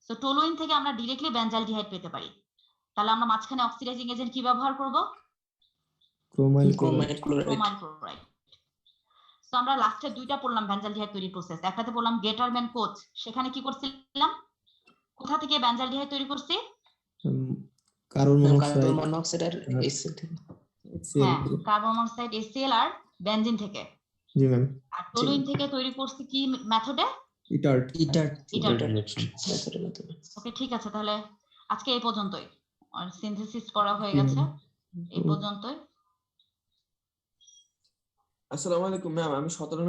সো টলুইন থেকে আমরা ডিরেক্টলি বেনজালডিহাইড পেতে পারি। তাহলে আমরা মাঝখানে অক্সিডাইজিং এজেন্ট কি ব্যবহার করব? ক্রোমাইল ক্লোরাইড। সো আমরা লাস্টে দুইটা পড়লাম বেনজালডিহাইড তৈরির প্রসেস। একটাতে পড়লাম গ্যাটারম্যান কোচ, সেখানে কি করছিলাম? কোথা থেকে বেনজালডিহাইড তৈরি করছি? কার্বন মনোক্সাইড আর HCl থেকে। হ্যাঁ, কার্বন মনোক্সাইড HCl আর বেনজিন থেকে। জি ম্যাম। আর টলুইন থেকে তৈরি করছি কি মেথডে? ইটার্ড। ওকে, ঠিক আছে, তাহলে আজকে এই পর্যন্তই। সিনথেসিস করা হয়ে গেছে, এই পর্যন্তই। আসসালামু আলাইকুম ম্যাম, আমি 17